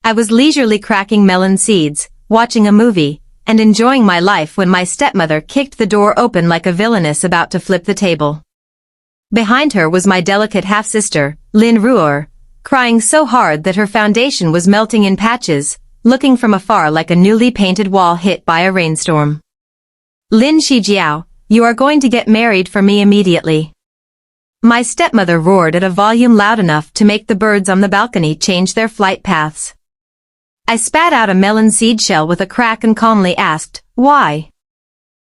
I was leisurely cracking melon seeds, watching a movie, and enjoying my life when my stepmother kicked the door open like a villainess about to flip the table. Behind her was my delicate half-sister, Lin Ruor, crying so hard that her foundation was melting in patches, looking from afar like a newly painted wall hit by a rainstorm. Lin Shijiao, you are going to get married for me immediately. My stepmother roared at a volume loud enough to make the birds on the balcony change their flight paths. I spat out a melon seed shell with a crack and calmly asked, why?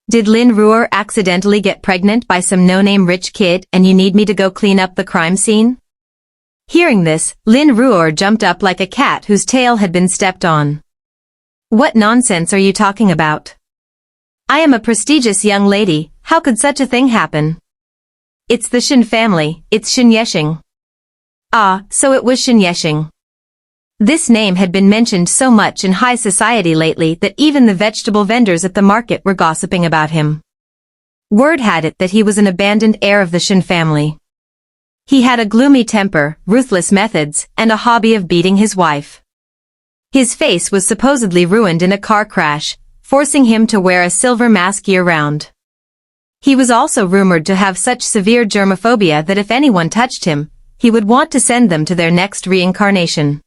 Did Lin Ruor accidentally get pregnant by some no-name rich kid and you need me to go clean up the crime scene? Hearing this, Lin Ruor jumped up like a cat whose tail had been stepped on. What nonsense are you talking about? I am a prestigious young lady, how could such a thing happen? It's the Shin family, it's Shin Yeshing. Ah, so it was Shin Yeshing. This name had been mentioned so much in high society lately that even the vegetable vendors at the market were gossiping about him. Word had it that he was an abandoned heir of the Shin family. He had a gloomy temper, ruthless methods, and a hobby of beating his wife. His face was supposedly ruined in a car crash, forcing him to wear a silver mask year-round. He was also rumored to have such severe germophobia that if anyone touched him, he would want to send them to their next reincarnation.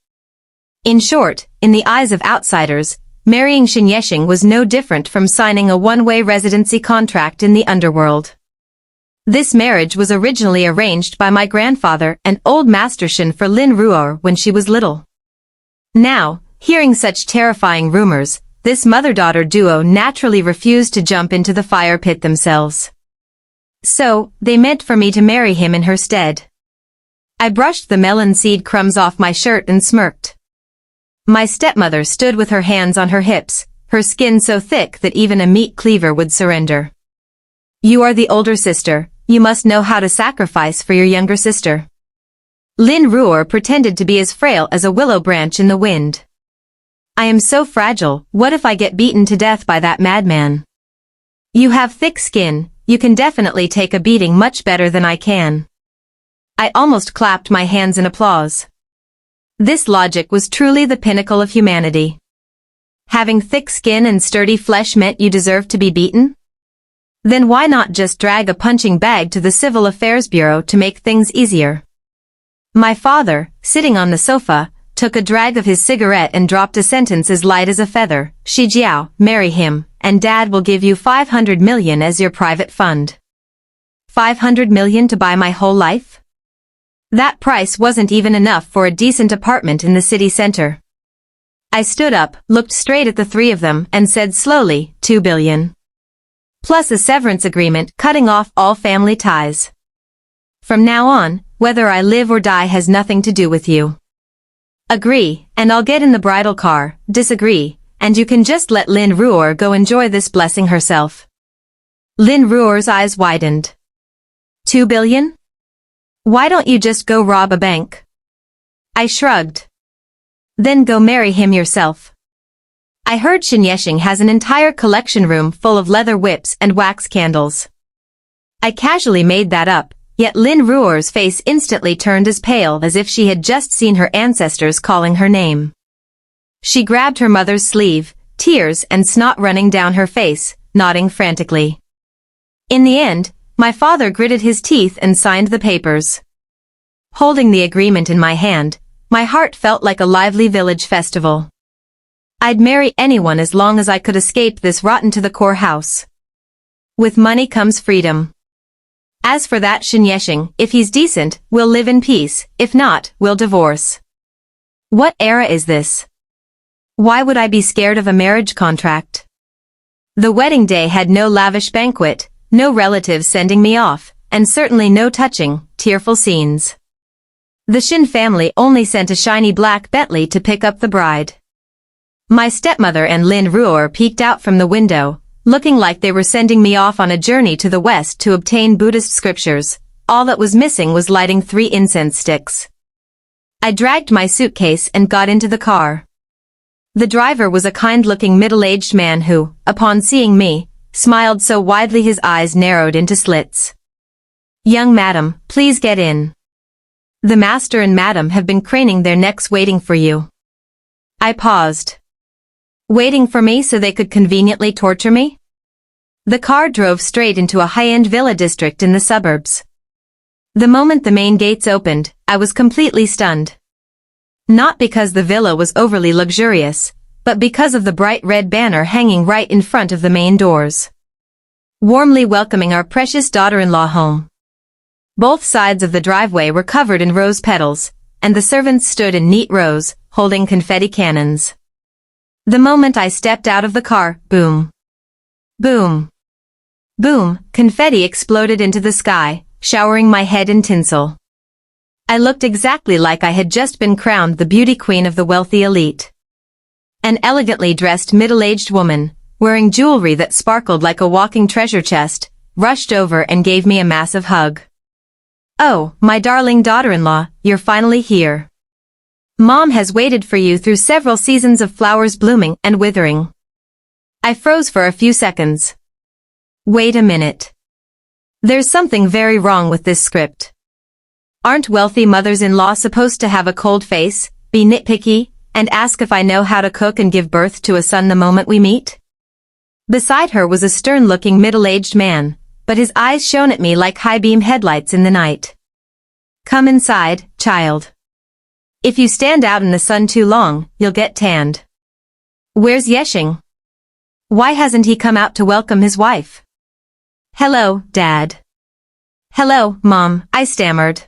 In short, in the eyes of outsiders, marrying Shin Yeshing was no different from signing a one-way residency contract in the underworld. This marriage was originally arranged by my grandfather and old Master Shin for Lin Ruor when she was little. Now, hearing such terrifying rumors, this mother-daughter duo naturally refused to jump into the fire pit themselves. So, they meant for me to marry him in her stead. I brushed the melon seed crumbs off my shirt and smirked. My stepmother stood with her hands on her hips, her skin so thick that even a meat cleaver would surrender. You are the older sister, you must know how to sacrifice for your younger sister. Lin Ruor pretended to be as frail as a willow branch in the wind. I am so fragile, what if I get beaten to death by that madman? You have thick skin, you can definitely take a beating much better than I can. I almost clapped my hands in applause. This logic was truly the pinnacle of humanity. Having thick skin and sturdy flesh meant you deserved to be beaten? Then why not just drag a punching bag to the Civil Affairs Bureau to make things easier? My father, sitting on the sofa, took a drag of his cigarette and dropped a sentence as light as a feather. Shijiao, marry him, and Dad will give you 500 million as your private fund. 500 million to buy my whole life? That price wasn't even enough for a decent apartment in the city center. I stood up, looked straight at the three of them, and said slowly, 2 billion. Plus a severance agreement cutting off all family ties. From now on, whether I live or die has nothing to do with you. Agree, and I'll get in the bridal car. Disagree, and you can just let Lin Ruor go enjoy this blessing herself. Lin Ruor's eyes widened. 2 billion? Why don't you just go rob a bank? I shrugged. Then go marry him yourself. I heard Shin Yeshing has an entire collection room full of leather whips and wax candles. I casually made that up, yet Lin Ruor's face instantly turned as pale as if she had just seen her ancestors calling her name. She grabbed her mother's sleeve, tears and snot running down her face, nodding frantically. In the end, my father gritted his teeth and signed the papers. Holding the agreement in my hand, my heart felt like a lively village festival. I'd marry anyone as long as I could escape this rotten-to-the-core house. With money comes freedom. As for that Shin Yeshing, if he's decent, we'll live in peace, if not, we'll divorce. What era is this? Why would I be scared of a marriage contract? The wedding day had no lavish banquet, no relatives sending me off, and certainly no touching, tearful scenes. The Shin family only sent a shiny black Bentley to pick up the bride. My stepmother and Lin Ruor peeked out from the window, looking like they were sending me off on a journey to the west to obtain Buddhist scriptures. All that was missing was lighting 3 incense sticks. I dragged my suitcase and got into the car. The driver was a kind-looking middle-aged man who, upon seeing me, smiled so widely his eyes narrowed into slits. Young madam, please get in. The master and madam have been craning their necks waiting for you. I paused. Waiting for me so they could conveniently torture me? The car drove straight into a high-end villa district in the suburbs. The moment the main gates opened, I was completely stunned. Not because the villa was overly luxurious, but because of the bright red banner hanging right in front of the main doors. Warmly welcoming our precious daughter-in-law home. Both sides of the driveway were covered in rose petals, and the servants stood in neat rows, holding confetti cannons. The moment I stepped out of the car, boom. Boom. Boom, confetti exploded into the sky, showering my head in tinsel. I looked exactly like I had just been crowned the beauty queen of the wealthy elite. An elegantly dressed middle-aged woman, wearing jewelry that sparkled like a walking treasure chest, rushed over and gave me a massive hug. "Oh, my darling daughter-in-law, you're finally here. Mom has waited for you through several seasons of flowers blooming and withering." I froze for a few seconds. Wait a minute. There's something very wrong with this script. Aren't wealthy mothers-in-law supposed to have a cold face, be nitpicky, and ask if I know how to cook and give birth to a son the moment we meet? Beside her was a stern-looking middle-aged man, but his eyes shone at me like high-beam headlights in the night. "Come inside, child. If you stand out in the sun too long, you'll get tanned." "Where's Yeshing? Why hasn't he come out to welcome his wife?" "Hello, Dad." "Hello, Mom," I stammered.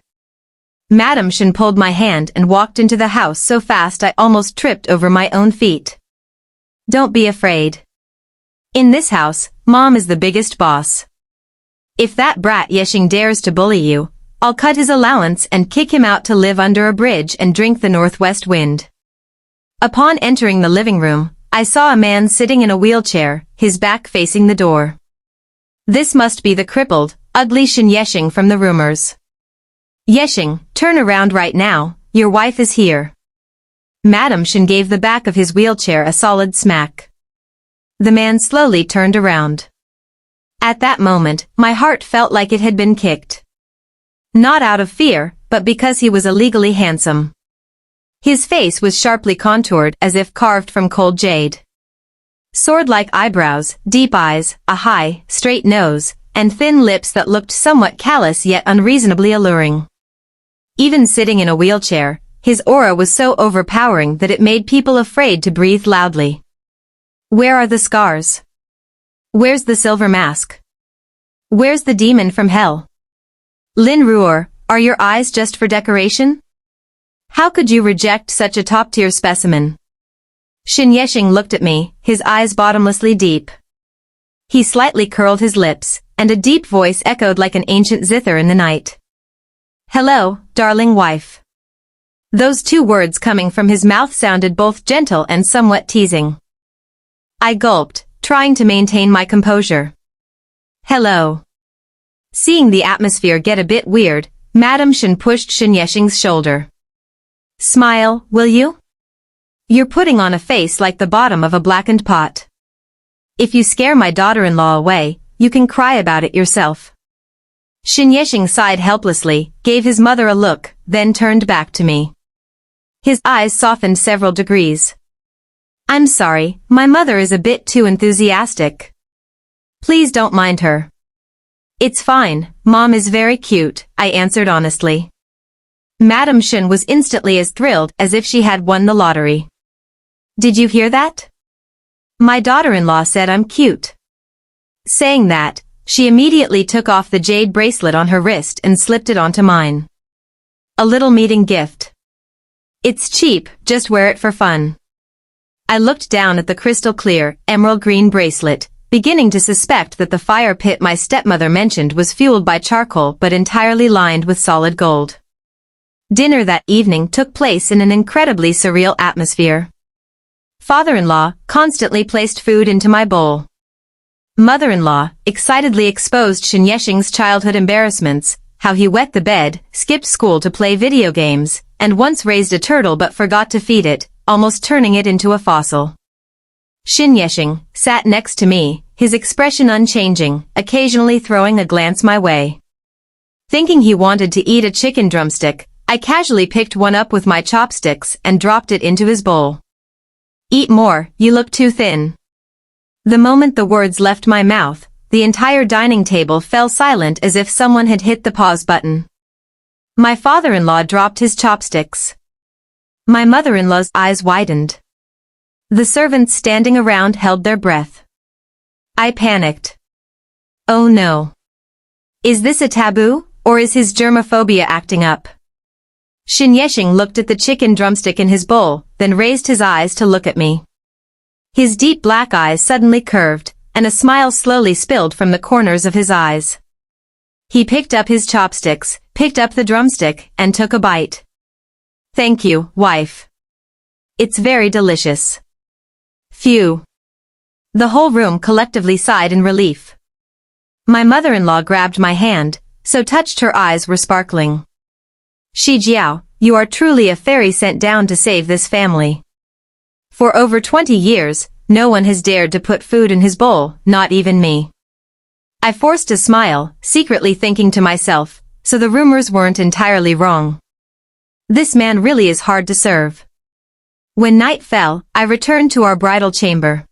Madam Shin pulled my hand and walked into the house so fast I almost tripped over my own feet. "Don't be afraid. In this house, Mom is the biggest boss. If that brat Yeshing dares to bully you, I'll cut his allowance and kick him out to live under a bridge and drink the northwest wind." Upon entering the living room, I saw a man sitting in a wheelchair, his back facing the door. This must be the crippled, ugly Shin Yeshing from the rumors. "Yeshing, turn around right now, your wife is here." Madam Shin gave the back of his wheelchair a solid smack. The man slowly turned around. At that moment, my heart felt like it had been kicked. Not out of fear, but because he was illegally handsome. His face was sharply contoured as if carved from cold jade. Sword-like eyebrows, deep eyes, a high, straight nose, and thin lips that looked somewhat callous yet unreasonably alluring. Even sitting in a wheelchair, his aura was so overpowering that it made people afraid to breathe loudly. Where are the scars? Where's the silver mask? Where's the demon from hell? Lin Ruor, are your eyes just for decoration? How could you reject such a top-tier specimen? Shin Yeshing looked at me, his eyes bottomlessly deep. He slightly curled his lips, and a deep voice echoed like an ancient zither in the night. "Hello, darling wife." Those two words coming from his mouth sounded both gentle and somewhat teasing. I gulped, trying to maintain my composure. "Hello." Seeing the atmosphere get a bit weird, Madam Shin pushed Shin Yeshing's shoulder. "Smile, will you? You're putting on a face like the bottom of a blackened pot. If you scare my daughter-in-law away, you can cry about it yourself." Shin Yeshing sighed helplessly, gave his mother a look, then turned back to me. His eyes softened several degrees. "I'm sorry, my mother is a bit too enthusiastic. Please don't mind her." "It's fine, Mom is very cute," I answered honestly. Madam Shin was instantly as thrilled as if she had won the lottery. "Did you hear that? My daughter-in-law said I'm cute." Saying that, she immediately took off the jade bracelet on her wrist and slipped it onto mine. "A little meeting gift. It's cheap, just wear it for fun." I looked down at the crystal-clear, emerald-green bracelet, beginning to suspect that the fire pit my stepmother mentioned was fueled by charcoal but entirely lined with solid gold. Dinner that evening took place in an incredibly surreal atmosphere. Father-in-law constantly placed food into my bowl. Mother-in-law excitedly exposed Shin Yeshing's childhood embarrassments, how he wet the bed, skipped school to play video games, and once raised a turtle but forgot to feed it, almost turning it into a fossil. Shin Yeshing sat next to me, his expression unchanging, occasionally throwing a glance my way. Thinking he wanted to eat a chicken drumstick, I casually picked one up with my chopsticks and dropped it into his bowl. Eat more, you look too thin. The moment the words left my mouth, the entire dining table fell silent as if someone had hit the pause button. My father-in-law dropped his chopsticks. My mother-in-law's eyes widened. The servants standing around held their breath. I panicked. Oh no. Is this a taboo, or is his germophobia acting up? Shin Yeshing looked at the chicken drumstick in his bowl, then raised his eyes to look at me. His deep black eyes suddenly curved, and a smile slowly spilled from the corners of his eyes. He picked up his chopsticks, picked up the drumstick, and took a bite. Thank you, wife. It's very delicious. Phew. The whole room collectively sighed in relief. My mother-in-law grabbed my hand, so touched her eyes were sparkling. Shi Jiao, you are truly a fairy sent down to save this family. For over 20 years, no one has dared to put food in his bowl, not even me. I forced a smile, secretly thinking to myself, so the rumors weren't entirely wrong. This man really is hard to serve. When night fell, I returned to our bridal chamber.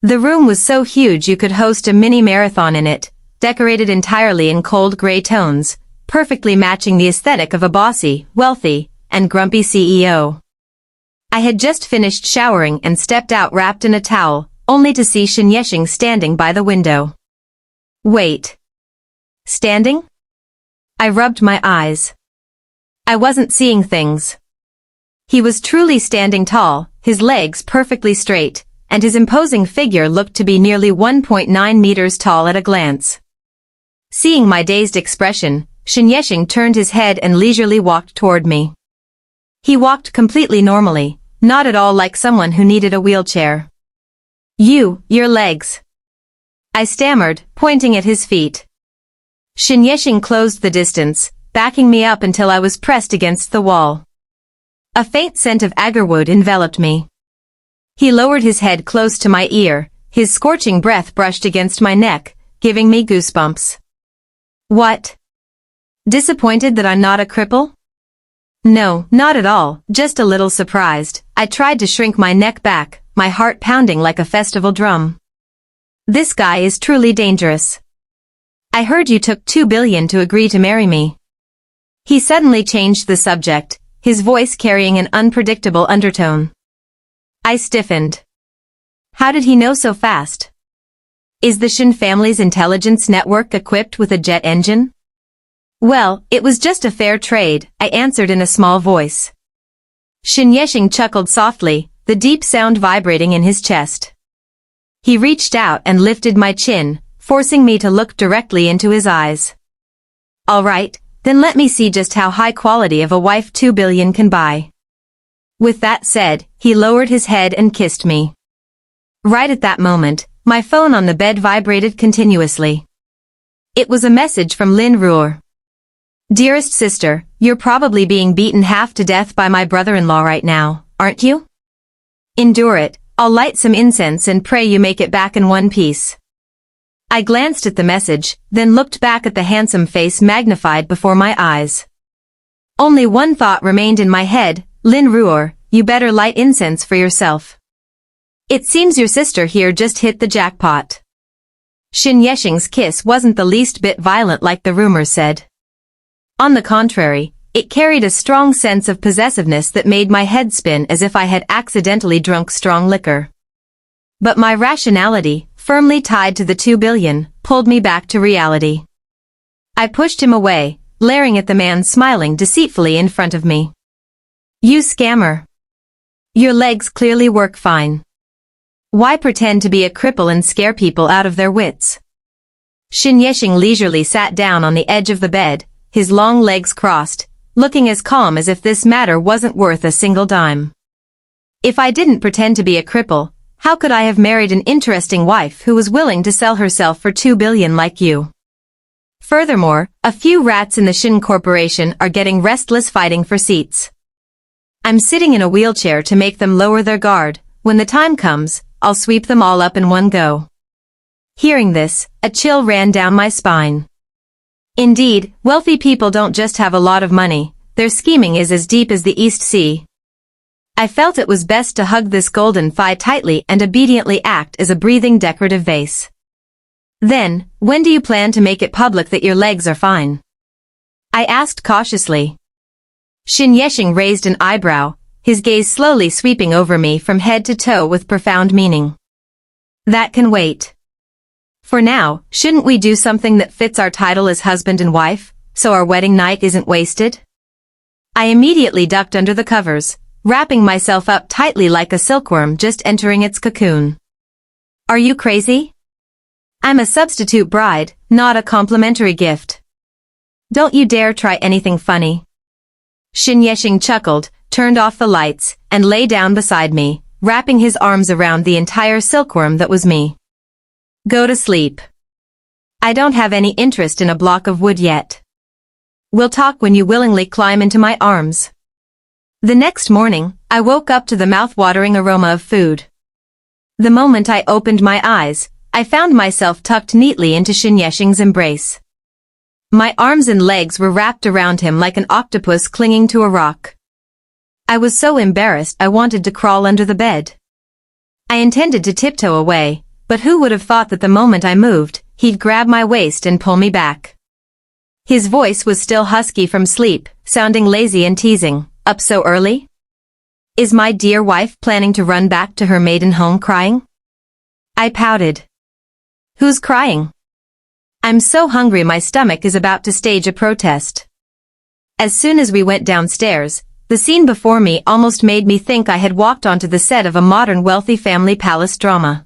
The room was so huge you could host a mini marathon in it, decorated entirely in cold gray tones, perfectly matching the aesthetic of a bossy, wealthy, and grumpy CEO. I had just finished showering and stepped out wrapped in a towel, only to see Shin Yeshing standing by the window. Wait. Standing? I rubbed my eyes. I wasn't seeing things. He was truly standing tall, his legs perfectly straight, and his imposing figure looked to be nearly 1.9 meters tall at a glance. Seeing my dazed expression, Shin Yeshing turned his head and leisurely walked toward me. He walked completely normally, not at all like someone who needed a wheelchair. Your legs. I stammered, pointing at his feet. Shin Yeshing closed the distance, backing me up until I was pressed against the wall. A faint scent of agarwood enveloped me. He lowered his head close to my ear, his scorching breath brushed against my neck, giving me goosebumps. What? Disappointed that I'm not a cripple? No, not at all, just a little surprised. I tried to shrink my neck back, my heart pounding like a festival drum. This guy is truly dangerous. I heard you took 2 billion to agree to marry me. He suddenly changed the subject, his voice carrying an unpredictable undertone. I stiffened. How did he know so fast? Is the Shin family's intelligence network equipped with a jet engine? Well, it was just a fair trade, I answered in a small voice. Shin Yeshing chuckled softly, the deep sound vibrating in his chest. He reached out and lifted my chin, forcing me to look directly into his eyes. All right, then let me see just how high quality of a wife 2 billion can buy. With that said, he lowered his head and kissed me. Right at that moment, my phone on the bed vibrated continuously. It was a message from Lin Ruor. Dearest sister, you're probably being beaten half to death by my brother-in-law right now, aren't you? Endure it, I'll light some incense and pray you make it back in one piece. I glanced at the message, then looked back at the handsome face magnified before my eyes. Only one thought remained in my head, Lin Ruor, you better light incense for yourself. It seems your sister here just hit the jackpot. Shin Yeshing's kiss wasn't the least bit violent like the rumors said. On the contrary, it carried a strong sense of possessiveness that made my head spin as if I had accidentally drunk strong liquor. But my rationality, firmly tied to the 2 billion, pulled me back to reality. I pushed him away, glaring at the man smiling deceitfully in front of me. You scammer. Your legs clearly work fine. Why pretend to be a cripple and scare people out of their wits? Shin Yeshing leisurely sat down on the edge of the bed, his long legs crossed, looking as calm as if this matter wasn't worth a single dime. If I didn't pretend to be a cripple, how could I have married an interesting wife who was willing to sell herself for 2 billion like you? Furthermore, a few rats in the Shin Corporation are getting restless fighting for seats. I'm sitting in a wheelchair to make them lower their guard. When the time comes, I'll sweep them all up in one go. Hearing this, a chill ran down my spine. Indeed, wealthy people don't just have a lot of money, their scheming is as deep as the East Sea. I felt it was best to hug this golden thigh tightly and obediently act as a breathing decorative vase. Then, when do you plan to make it public that your legs are fine? I asked cautiously. Shin Yeshing raised an eyebrow, his gaze slowly sweeping over me from head to toe with profound meaning. That can wait. For now, shouldn't we do something that fits our title as husband and wife, so our wedding night isn't wasted? I immediately ducked under the covers, wrapping myself up tightly like a silkworm just entering its cocoon. Are you crazy? I'm a substitute bride, not a complimentary gift. Don't you dare try anything funny. Shin Yeshing chuckled, turned off the lights, and lay down beside me, wrapping his arms around the entire silkworm that was me. Go to sleep. I don't have any interest in a block of wood yet. We'll talk when you willingly climb into my arms. The next morning, I woke up to the mouth-watering aroma of food. The moment I opened my eyes, I found myself tucked neatly into Shin Yeshing's embrace. My arms and legs were wrapped around him like an octopus clinging to a rock. I was so embarrassed I wanted to crawl under the bed. I intended to tiptoe away, but who would have thought that the moment I moved, he'd grab my waist and pull me back. His voice was still husky from sleep, sounding lazy and teasing. Up so early? Is my dear wife planning to run back to her maiden home crying? I pouted. Who's crying? I'm so hungry my stomach is about to stage a protest. As soon as we went downstairs, the scene before me almost made me think I had walked onto the set of a modern wealthy family palace drama.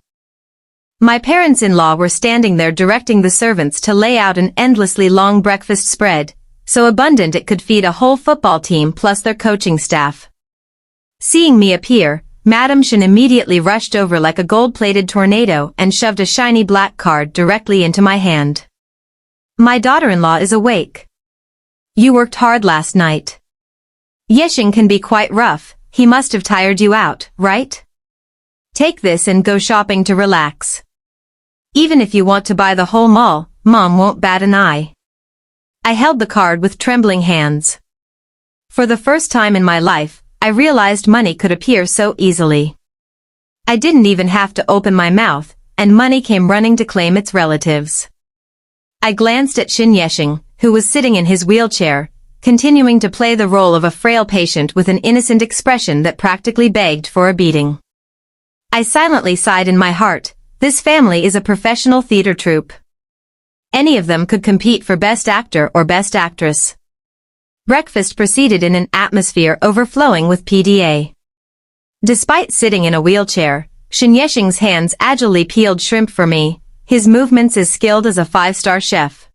My parents-in-law were standing there directing the servants to lay out an endlessly long breakfast spread, so abundant it could feed a whole football team plus their coaching staff. Seeing me appear, Madame Shin immediately rushed over like a gold-plated tornado and shoved a shiny black card directly into my hand. My daughter-in-law is awake. You worked hard last night. Yeshing can be quite rough, he must have tired you out, right? Take this and go shopping to relax. Even if you want to buy the whole mall, Mom won't bat an eye. I held the card with trembling hands. For the first time in my life, I realized money could appear so easily. I didn't even have to open my mouth, and money came running to claim its relatives. I glanced at Shin Yeshing, who was sitting in his wheelchair, continuing to play the role of a frail patient with an innocent expression that practically begged for a beating. I silently sighed in my heart, this family is a professional theater troupe. Any of them could compete for Best Actor or Best Actress. Breakfast proceeded in an atmosphere overflowing with PDA. Despite sitting in a wheelchair, Shin Yeshing's hands agilely peeled shrimp for me, his movements as skilled as a five-star chef.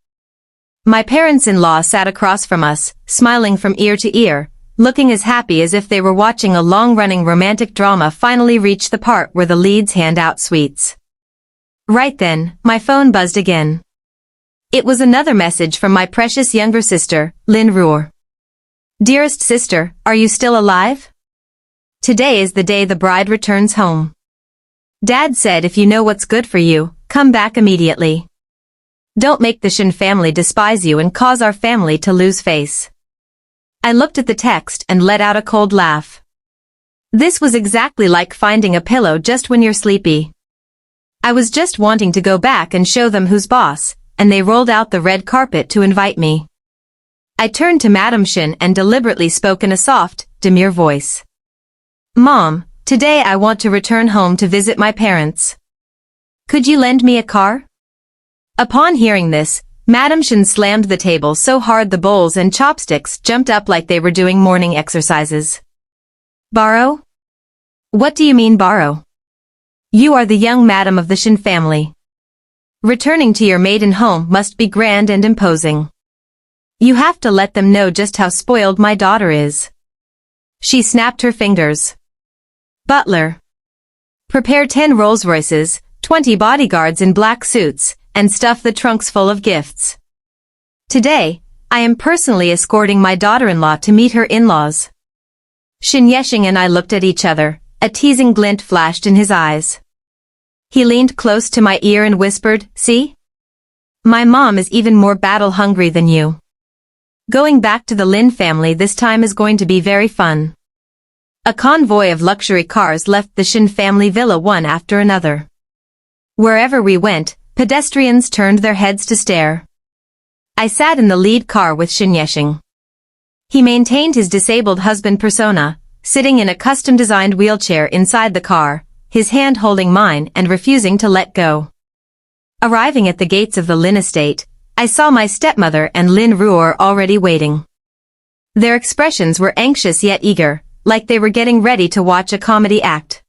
My parents-in-law sat across from us, smiling from ear to ear, looking as happy as if they were watching a long-running romantic drama finally reach the part where the leads hand out sweets. Right then, my phone buzzed again. It was another message from my precious younger sister, Lin Ruor. Dearest sister, are you still alive? Today is the day the bride returns home. Dad said if you know what's good for you, come back immediately. Don't make the Shin family despise you and cause our family to lose face. I looked at the text and let out a cold laugh. This was exactly like finding a pillow just when you're sleepy. I was just wanting to go back and show them who's boss, and they rolled out the red carpet to invite me. I turned to Madame Shin and deliberately spoke in a soft, demure voice. Mom, today I want to return home to visit my parents. Could you lend me a car? Upon hearing this, Madame Shin slammed the table so hard the bowls and chopsticks jumped up like they were doing morning exercises. Borrow? What do you mean borrow? You are the young madam of the Shin family. Returning to your maiden home must be grand and imposing. You have to let them know just how spoiled my daughter is. She snapped her fingers. Butler. Prepare 10 Rolls-Royces, 20 bodyguards in black suits, and stuff the trunks full of gifts. Today, I am personally escorting my daughter-in-law to meet her in-laws. Shin Yeshing and I looked at each other, a teasing glint flashed in his eyes. He leaned close to my ear and whispered, see? My mom is even more battle-hungry than you. Going back to the Lin family this time is going to be very fun. A convoy of luxury cars left the Shin family villa one after another. Wherever we went, pedestrians turned their heads to stare. I sat in the lead car with Shin Yeshing. He maintained his disabled husband persona, sitting in a custom-designed wheelchair inside the car, his hand holding mine and refusing to let go. Arriving at the gates of the Lin estate, I saw my stepmother and Lin Ruor already waiting. Their expressions were anxious yet eager, like they were getting ready to watch a comedy act.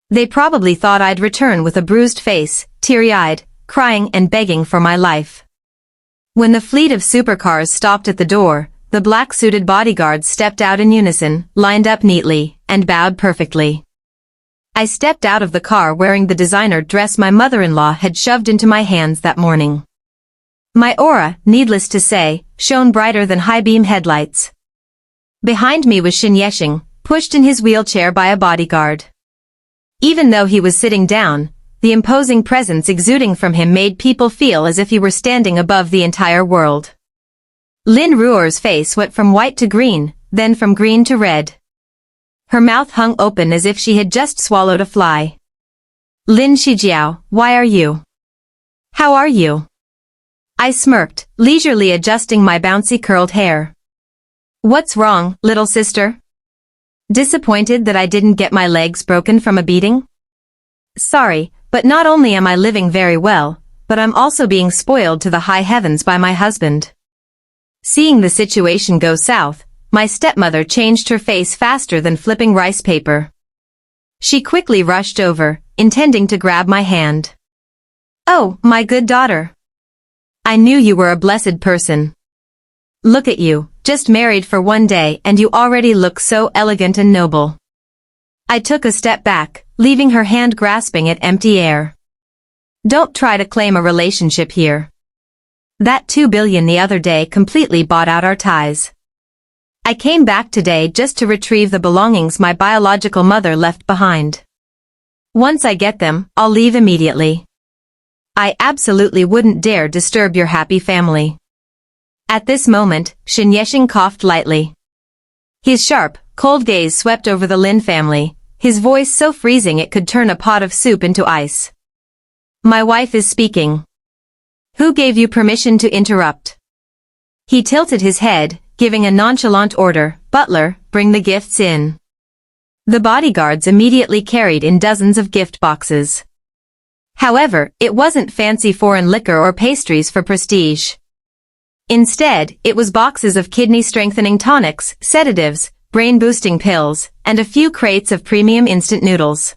They probably thought I'd return with a bruised face, teary-eyed, crying and begging for my life. When the fleet of supercars stopped at the door, the black-suited bodyguards stepped out in unison, lined up neatly, and bowed perfectly. I stepped out of the car wearing the designer dress my mother-in-law had shoved into my hands that morning. My aura, needless to say, shone brighter than high-beam headlights. Behind me was Shin Yeshing, pushed in his wheelchair by a bodyguard. Even though he was sitting down, the imposing presence exuding from him made people feel as if he were standing above the entire world. Lin Ruor's face went from white to green, then from green to red. Her mouth hung open as if she had just swallowed a fly. Lin Shijiao, why are you? How are you? I smirked, leisurely adjusting my bouncy curled hair. What's wrong, little sister? Disappointed that I didn't get my legs broken from a beating? Sorry, but not only am I living very well, but I'm also being spoiled to the high heavens by my husband. Seeing the situation go south, my stepmother changed her face faster than flipping rice paper. She quickly rushed over, intending to grab my hand. Oh, my good daughter. I knew you were a blessed person. Look at you, just married for one day and you already look so elegant and noble. I took a step back, leaving her hand grasping at empty air. Don't try to claim a relationship here. That 2 billion the other day completely bought out our ties. I came back today just to retrieve the belongings my biological mother left behind. Once I get them, I'll leave immediately. I absolutely wouldn't dare disturb your happy family. At this moment, Shin Yeshing coughed lightly. His sharp, cold gaze swept over the Lin family, his voice so freezing it could turn a pot of soup into ice. My wife is speaking. Who gave you permission to interrupt? He tilted his head, giving a nonchalant order, Butler, bring the gifts in. The bodyguards immediately carried in dozens of gift boxes. However, it wasn't fancy foreign liquor or pastries for prestige. Instead, it was boxes of kidney-strengthening tonics, sedatives, brain-boosting pills, and a few crates of premium instant noodles.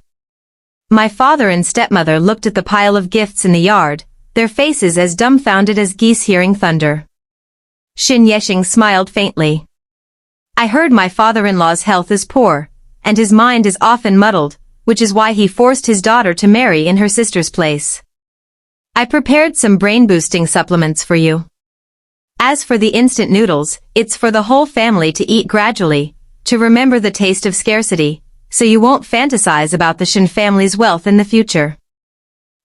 My father and stepmother looked at the pile of gifts in the yard, their faces as dumbfounded as geese hearing thunder. Shin Yeshing smiled faintly. I heard my father-in-law's health is poor, and his mind is often muddled, which is why he forced his daughter to marry in her sister's place. I prepared some brain-boosting supplements for you. As for the instant noodles, it's for the whole family to eat gradually, to remember the taste of scarcity, so you won't fantasize about the Shin family's wealth in the future.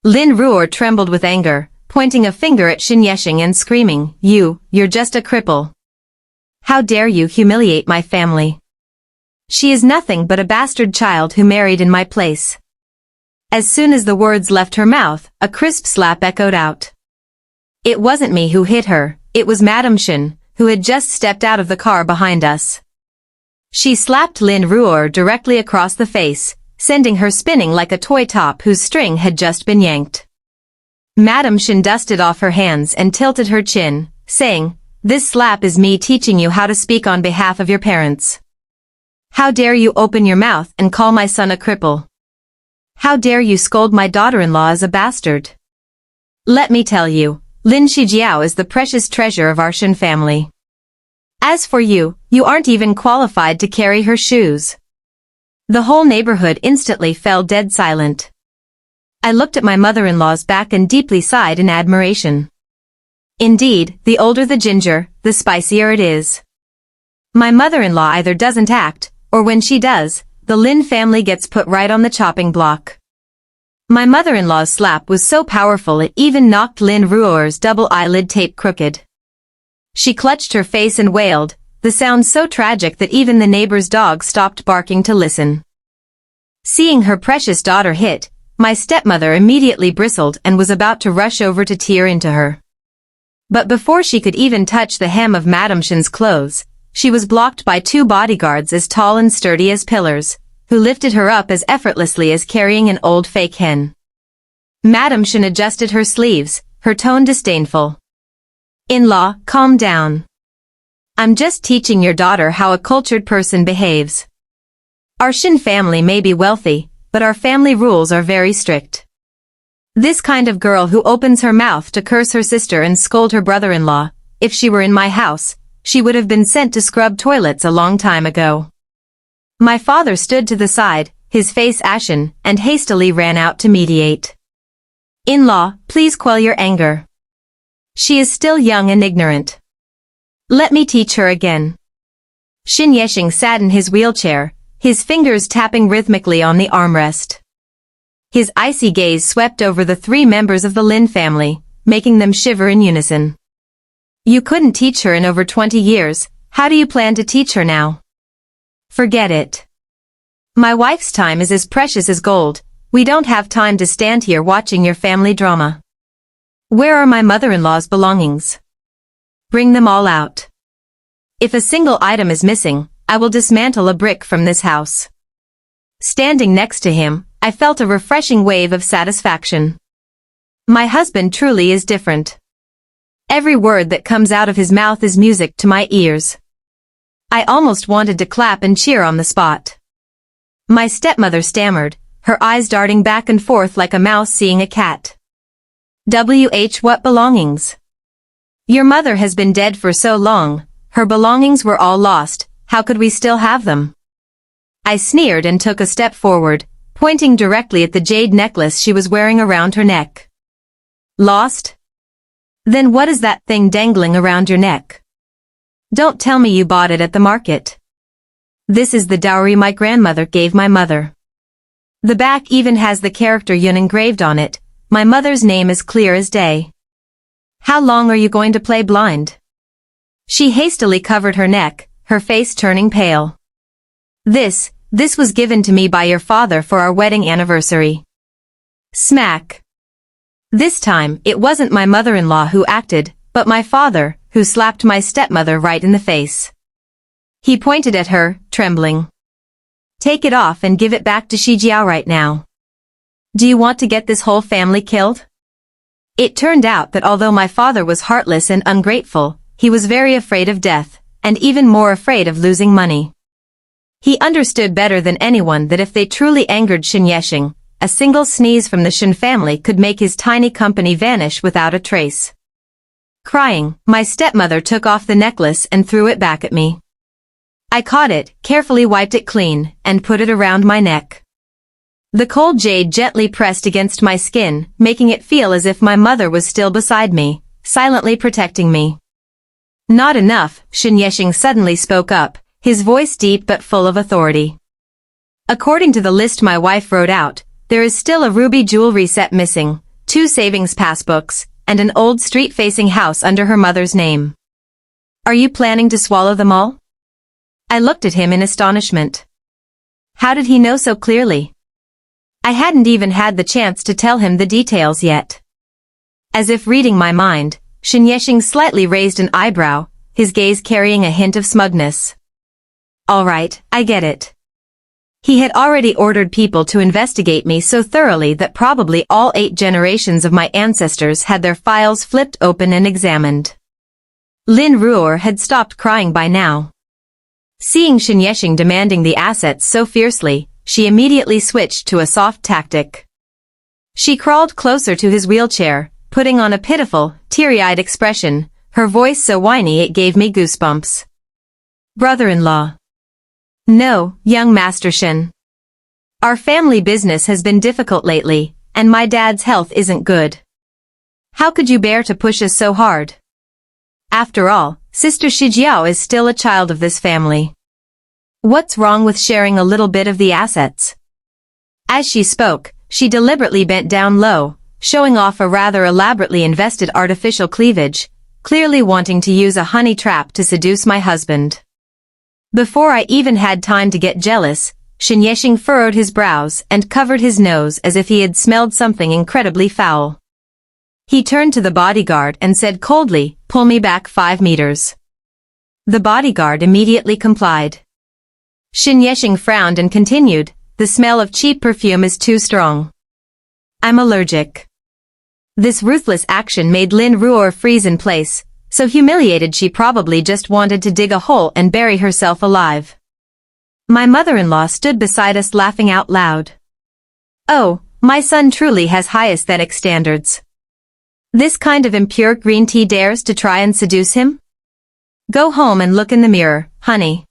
Lin Ruor trembled with anger, pointing a finger at Shin Yeshing and screaming, You're just a cripple. How dare you humiliate my family? She is nothing but a bastard child who married in my place. As soon as the words left her mouth, a crisp slap echoed out. It wasn't me who hit her, it was Madame Shin, who had just stepped out of the car behind us. She slapped Lin Ruor directly across the face, sending her spinning like a toy top whose string had just been yanked. Madame Shin dusted off her hands and tilted her chin, saying, This slap is me teaching you how to speak on behalf of your parents. How dare you open your mouth and call my son a cripple? How dare you scold my daughter-in-law as a bastard? Let me tell you, Lin Shijiao is the precious treasure of our Shin family. As for you, you aren't even qualified to carry her shoes. The whole neighborhood instantly fell dead silent. I looked at my mother-in-law's back and deeply sighed in admiration. Indeed, the older the ginger, the spicier it is. My mother-in-law either doesn't act, or when she does, the Lin family gets put right on the chopping block. My mother-in-law's slap was so powerful it even knocked Lin Ruor's double eyelid tape crooked. She clutched her face and wailed, the sound so tragic that even the neighbor's dog stopped barking to listen. Seeing her precious daughter hit, my stepmother immediately bristled and was about to rush over to tear into her. But before she could even touch the hem of Madame Shen's clothes, she was blocked by two bodyguards as tall and sturdy as pillars, who lifted her up as effortlessly as carrying an old fake hen. Madame Shen adjusted her sleeves, her tone disdainful. "In-law, calm down. I'm just teaching your daughter how a cultured person behaves. Our Shen family may be wealthy, but our family rules are very strict. This kind of girl who opens her mouth to curse her sister and scold her brother-in-law, if she were in my house, she would have been sent to scrub toilets a long time ago." My father stood to the side, his face ashen, and hastily ran out to mediate. "In-law, please quell your anger. She is still young and ignorant. Let me teach her again." Xin Yexing sat in his wheelchair, his fingers tapping rhythmically on the armrest. His icy gaze swept over the three members of the Lin family, making them shiver in unison. "You couldn't teach her in over 20 years, how do you plan to teach her now?" "Forget it. My wife's time is as precious as gold, we don't have time to stand here watching your family drama. Where are my mother-in-law's belongings? Bring them all out. If a single item is missing, I will dismantle a brick from this house." Standing next to him, I felt a refreshing wave of satisfaction. My husband truly is different. Every word that comes out of his mouth is music to my ears. I almost wanted to clap and cheer on the spot. My stepmother stammered, her eyes darting back and forth like a mouse seeing a cat. What belongings? Your mother has been dead for so long, her belongings were all lost, how could we still have them? I sneered and took a step forward, pointing directly at the jade necklace she was wearing around her neck. Lost? Then what is that thing dangling around your neck? Don't tell me you bought it at the market. This is the dowry my grandmother gave my mother. The back even has the character Yun engraved on it, my mother's name is clear as day. How long are you going to play blind? She hastily covered her neck, her face turning pale. This was given to me by your father for our wedding anniversary. Smack. This time, it wasn't my mother-in-law who acted, but my father, who slapped my stepmother right in the face. He pointed at her, trembling. Take it off and give it back to Shijiao right now. Do you want to get this whole family killed? It turned out that although my father was heartless and ungrateful, he was very afraid of death, and even more afraid of losing money. He understood better than anyone that if they truly angered Xin Yexing, a single sneeze from the Shen family could make his tiny company vanish without a trace. Crying, my stepmother took off the necklace and threw it back at me. I caught it, carefully wiped it clean, and put it around my neck. The cold jade gently pressed against my skin, making it feel as if my mother was still beside me, silently protecting me. Not enough, Xin Yexing suddenly spoke up, his voice deep but full of authority. According to the list my wife wrote out, there is still a ruby jewelry set missing, 2 savings passbooks, and an old street-facing house under her mother's name. Are you planning to swallow them all? I looked at him in astonishment. How did he know so clearly? I hadn't even had the chance to tell him the details yet. As if reading my mind, Xin Yexing slightly raised an eyebrow, his gaze carrying a hint of smugness. All right, I get it. He had already ordered people to investigate me so thoroughly that probably all 8 generations of my ancestors had their files flipped open and examined. Lin Ruor had stopped crying by now. Seeing Xin Yexing demanding the assets so fiercely, she immediately switched to a soft tactic. She crawled closer to his wheelchair, putting on a pitiful, teary-eyed expression, her voice so whiny it gave me goosebumps. Brother-in-law. No, young Master Shen. Our family business has been difficult lately, and my dad's health isn't good. How could you bear to push us so hard? After all, Sister Shijiao is still a child of this family. What's wrong with sharing a little bit of the assets? As she spoke, she deliberately bent down low, showing off a rather elaborately invested artificial cleavage, clearly wanting to use a honey trap to seduce my husband. Before I even had time to get jealous, Shin Yeshing furrowed his brows and covered his nose as if he had smelled something incredibly foul. He turned to the bodyguard and said coldly, "Pull me back 5 meters." The bodyguard immediately complied. Shin Yeshing frowned and continued, "The smell of cheap perfume is too strong. I'm allergic." This ruthless action made Lin Ruor freeze in place, so humiliated she probably just wanted to dig a hole and bury herself alive. My mother-in-law stood beside us laughing out loud. "Oh, my son truly has high aesthetic standards. This kind of impure green tea dares to try and seduce him? Go home and look in the mirror, honey.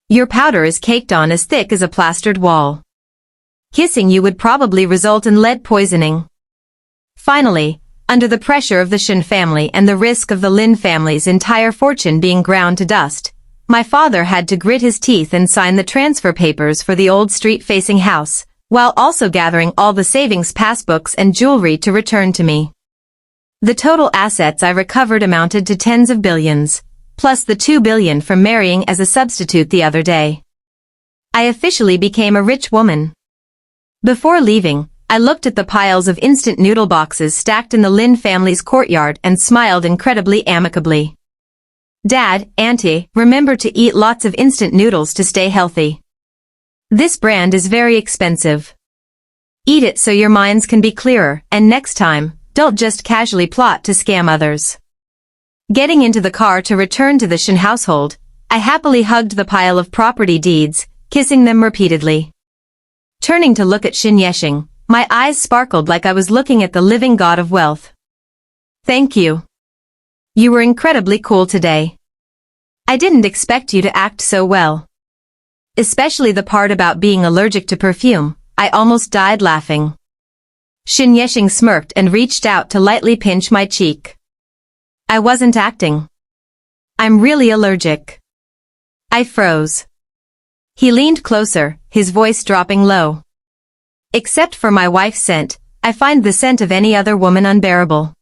Your powder is caked on as thick as a plastered wall. Kissing you would probably result in lead poisoning." Finally, under the pressure of the Shin family and the risk of the Lin family's entire fortune being ground to dust, my father had to grit his teeth and sign the transfer papers for the old street-facing house, while also gathering all the savings passbooks and jewelry to return to me. The total assets I recovered amounted to tens of billions, plus the 2 billion from marrying as a substitute the other day. I officially became a rich woman. Before leaving, I looked at the piles of instant noodle boxes stacked in the Lin family's courtyard and smiled incredibly amicably. "Dad, Auntie, remember to eat lots of instant noodles to stay healthy. This brand is very expensive. Eat it so your minds can be clearer, and next time, don't just casually plot to scam others." Getting into the car to return to the Shin household, I happily hugged the pile of property deeds, kissing them repeatedly. Turning to look at Shin Yeshing, my eyes sparkled like I was looking at the living god of wealth. "Thank you. You were incredibly cool today. I didn't expect you to act so well. Especially the part about being allergic to perfume. I almost died laughing." Shin Yeshing smirked and reached out to lightly pinch my cheek. "I wasn't acting. I'm really allergic." I froze. He leaned closer, his voice dropping low. "Except for my wife's scent, I find the scent of any other woman unbearable."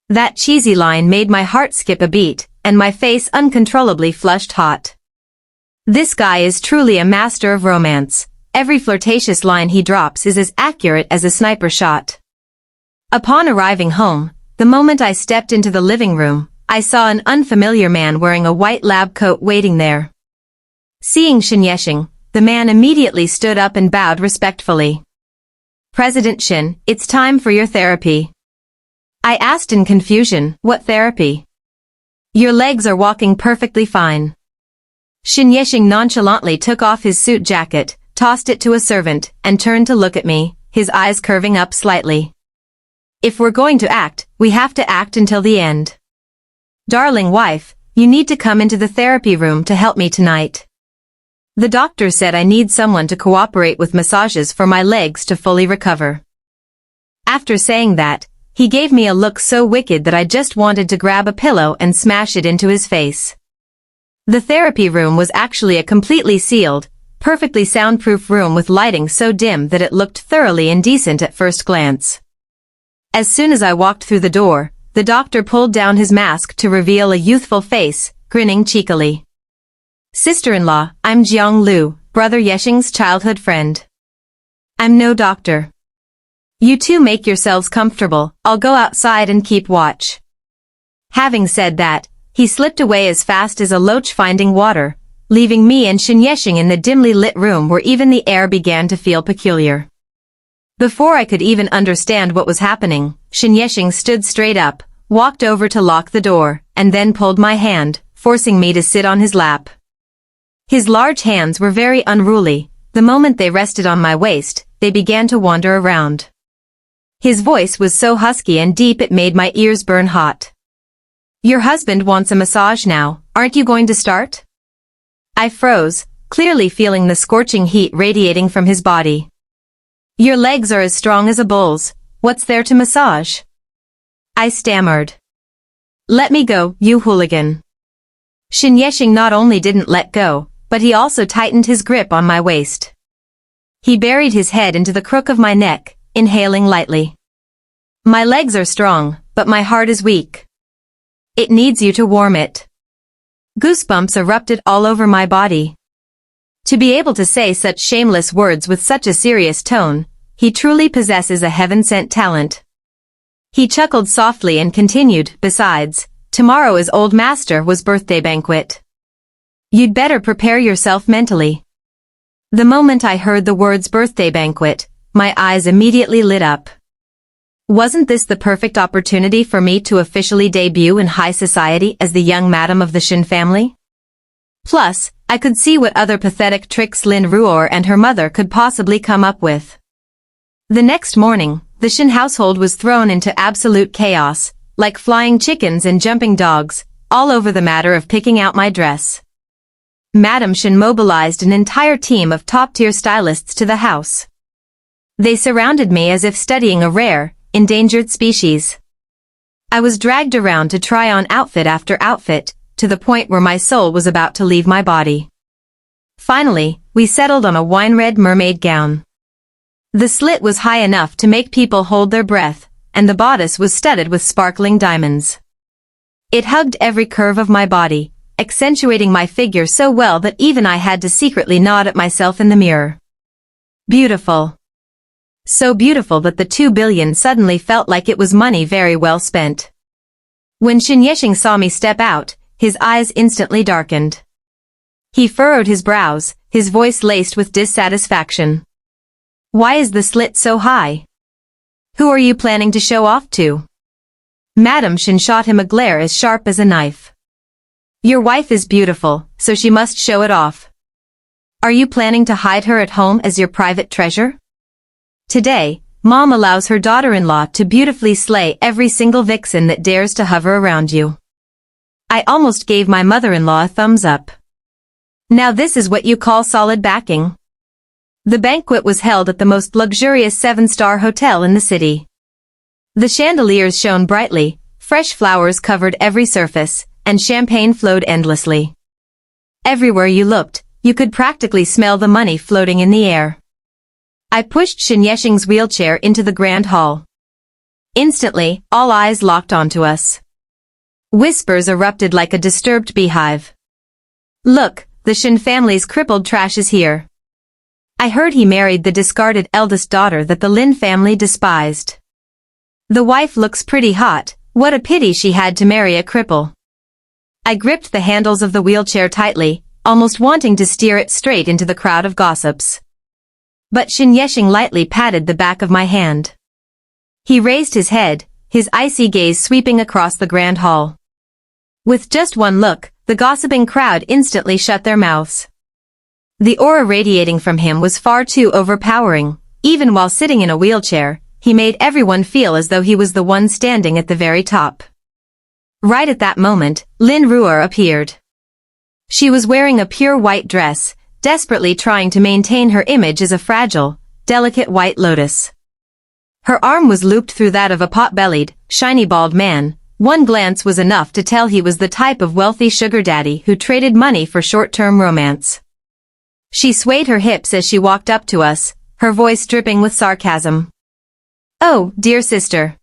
That cheesy line made my heart skip a beat, and my face uncontrollably flushed hot. This guy is truly a master of romance. Every flirtatious line he drops is as accurate as a sniper shot. Upon arriving home, the moment I stepped into the living room, I saw an unfamiliar man wearing a white lab coat waiting there. Seeing Shin Yeshing, the man immediately stood up and bowed respectfully. "President Shin, it's time for your therapy." I asked in confusion, "What therapy?" "Your legs are walking perfectly fine." Shin Yeshing nonchalantly took off his suit jacket, tossed it to a servant, and turned to look at me, his eyes curving up slightly. "If we're going to act, we have to act until the end. Darling wife, you need to come into the therapy room to help me tonight. The doctor said I need someone to cooperate with massages for my legs to fully recover." After saying that, he gave me a look so wicked that I just wanted to grab a pillow and smash it into his face. The therapy room was actually a completely sealed, perfectly soundproof room with lighting so dim that it looked thoroughly indecent at first glance. As soon as I walked through the door, the doctor pulled down his mask to reveal a youthful face, grinning cheekily. "Sister-in-law, I'm Jiang Lu, Brother Yeshing's childhood friend. I'm no doctor. You two make yourselves comfortable, I'll go outside and keep watch." Having said that, he slipped away as fast as a loach finding water, leaving me and Shin Yeshing in the dimly lit room where even the air began to feel peculiar. Before I could even understand what was happening, Shin Yeshing stood straight up, walked over to lock the door, and then pulled my hand, forcing me to sit on his lap. His large hands were very unruly. The moment they rested on my waist, they began to wander around. His voice was so husky and deep it made my ears burn hot. "Your husband wants a massage now, aren't you going to start?" I froze, clearly feeling the scorching heat radiating from his body. "Your legs are as strong as a bull's, what's there to massage?" I stammered. "Let me go, you hooligan." Shin Yeshing not only didn't let go, but he also tightened his grip on my waist. He buried his head into the crook of my neck, inhaling lightly. "My legs are strong, but my heart is weak. It needs you to warm it. Goosebumps erupted all over my body. To be able to say such shameless words with such a serious tone, he truly possesses a heaven-sent talent. He chuckled softly and continued, besides, tomorrow is old master was birthday banquet. You'd better prepare yourself mentally. The moment I heard the words birthday banquet, my eyes immediately lit up. Wasn't this the perfect opportunity for me to officially debut in high society as the young madam of the Shin family? Plus, I could see what other pathetic tricks Lin Ruor and her mother could possibly come up with. The next morning, the Shin household was thrown into absolute chaos, like flying chickens and jumping dogs, all over the matter of picking out my dress. Madam Shin mobilized an entire team of top-tier stylists to the house. They surrounded me as if studying a rare, endangered species. I was dragged around to try on outfit after outfit, to the point where my soul was about to leave my body. Finally, we settled on a wine-red mermaid gown. The slit was high enough to make people hold their breath, and the bodice was studded with sparkling diamonds. It hugged every curve of my body, accentuating my figure so well that even I had to secretly nod at myself in the mirror. Beautiful. So beautiful that the 2 billion suddenly felt like it was money very well spent. When Shin Yeshing saw me step out, his eyes instantly darkened. He furrowed his brows, his voice laced with dissatisfaction. Why is the slit so high? Who are you planning to show off to? Madam Shin shot him a glare as sharp as a knife. Your wife is beautiful, so she must show it off. Are you planning to hide her at home as your private treasure? Today, Mom allows her daughter-in-law to beautifully slay every single vixen that dares to hover around you. I almost gave my mother-in-law a thumbs up. Now this is what you call solid backing. The banquet was held at the most luxurious 7-star hotel in the city. The chandeliers shone brightly, fresh flowers covered every surface, and champagne flowed endlessly. Everywhere you looked, you could practically smell the money floating in the air. I pushed Shin Yeshing's wheelchair into the grand hall. Instantly, all eyes locked onto us. Whispers erupted like a disturbed beehive. Look, the Shin family's crippled trash is here. I heard he married the discarded eldest daughter that the Lin family despised. The wife looks pretty hot, what a pity she had to marry a cripple. I gripped the handles of the wheelchair tightly, almost wanting to steer it straight into the crowd of gossips. But Shin Yeshing lightly patted the back of my hand. He raised his head, his icy gaze sweeping across the grand hall. With just one look, the gossiping crowd instantly shut their mouths. The aura radiating from him was far too overpowering. Even while sitting in a wheelchair, he made everyone feel as though he was the one standing at the very top. Right at that moment, Lin Ruor appeared. She was wearing a pure white dress, desperately trying to maintain her image as a fragile, delicate white lotus. Her arm was looped through that of a pot-bellied, shiny bald man. One glance was enough to tell he was the type of wealthy sugar daddy who traded money for short-term romance. She swayed her hips as she walked up to us, her voice dripping with sarcasm. Oh, dear sister.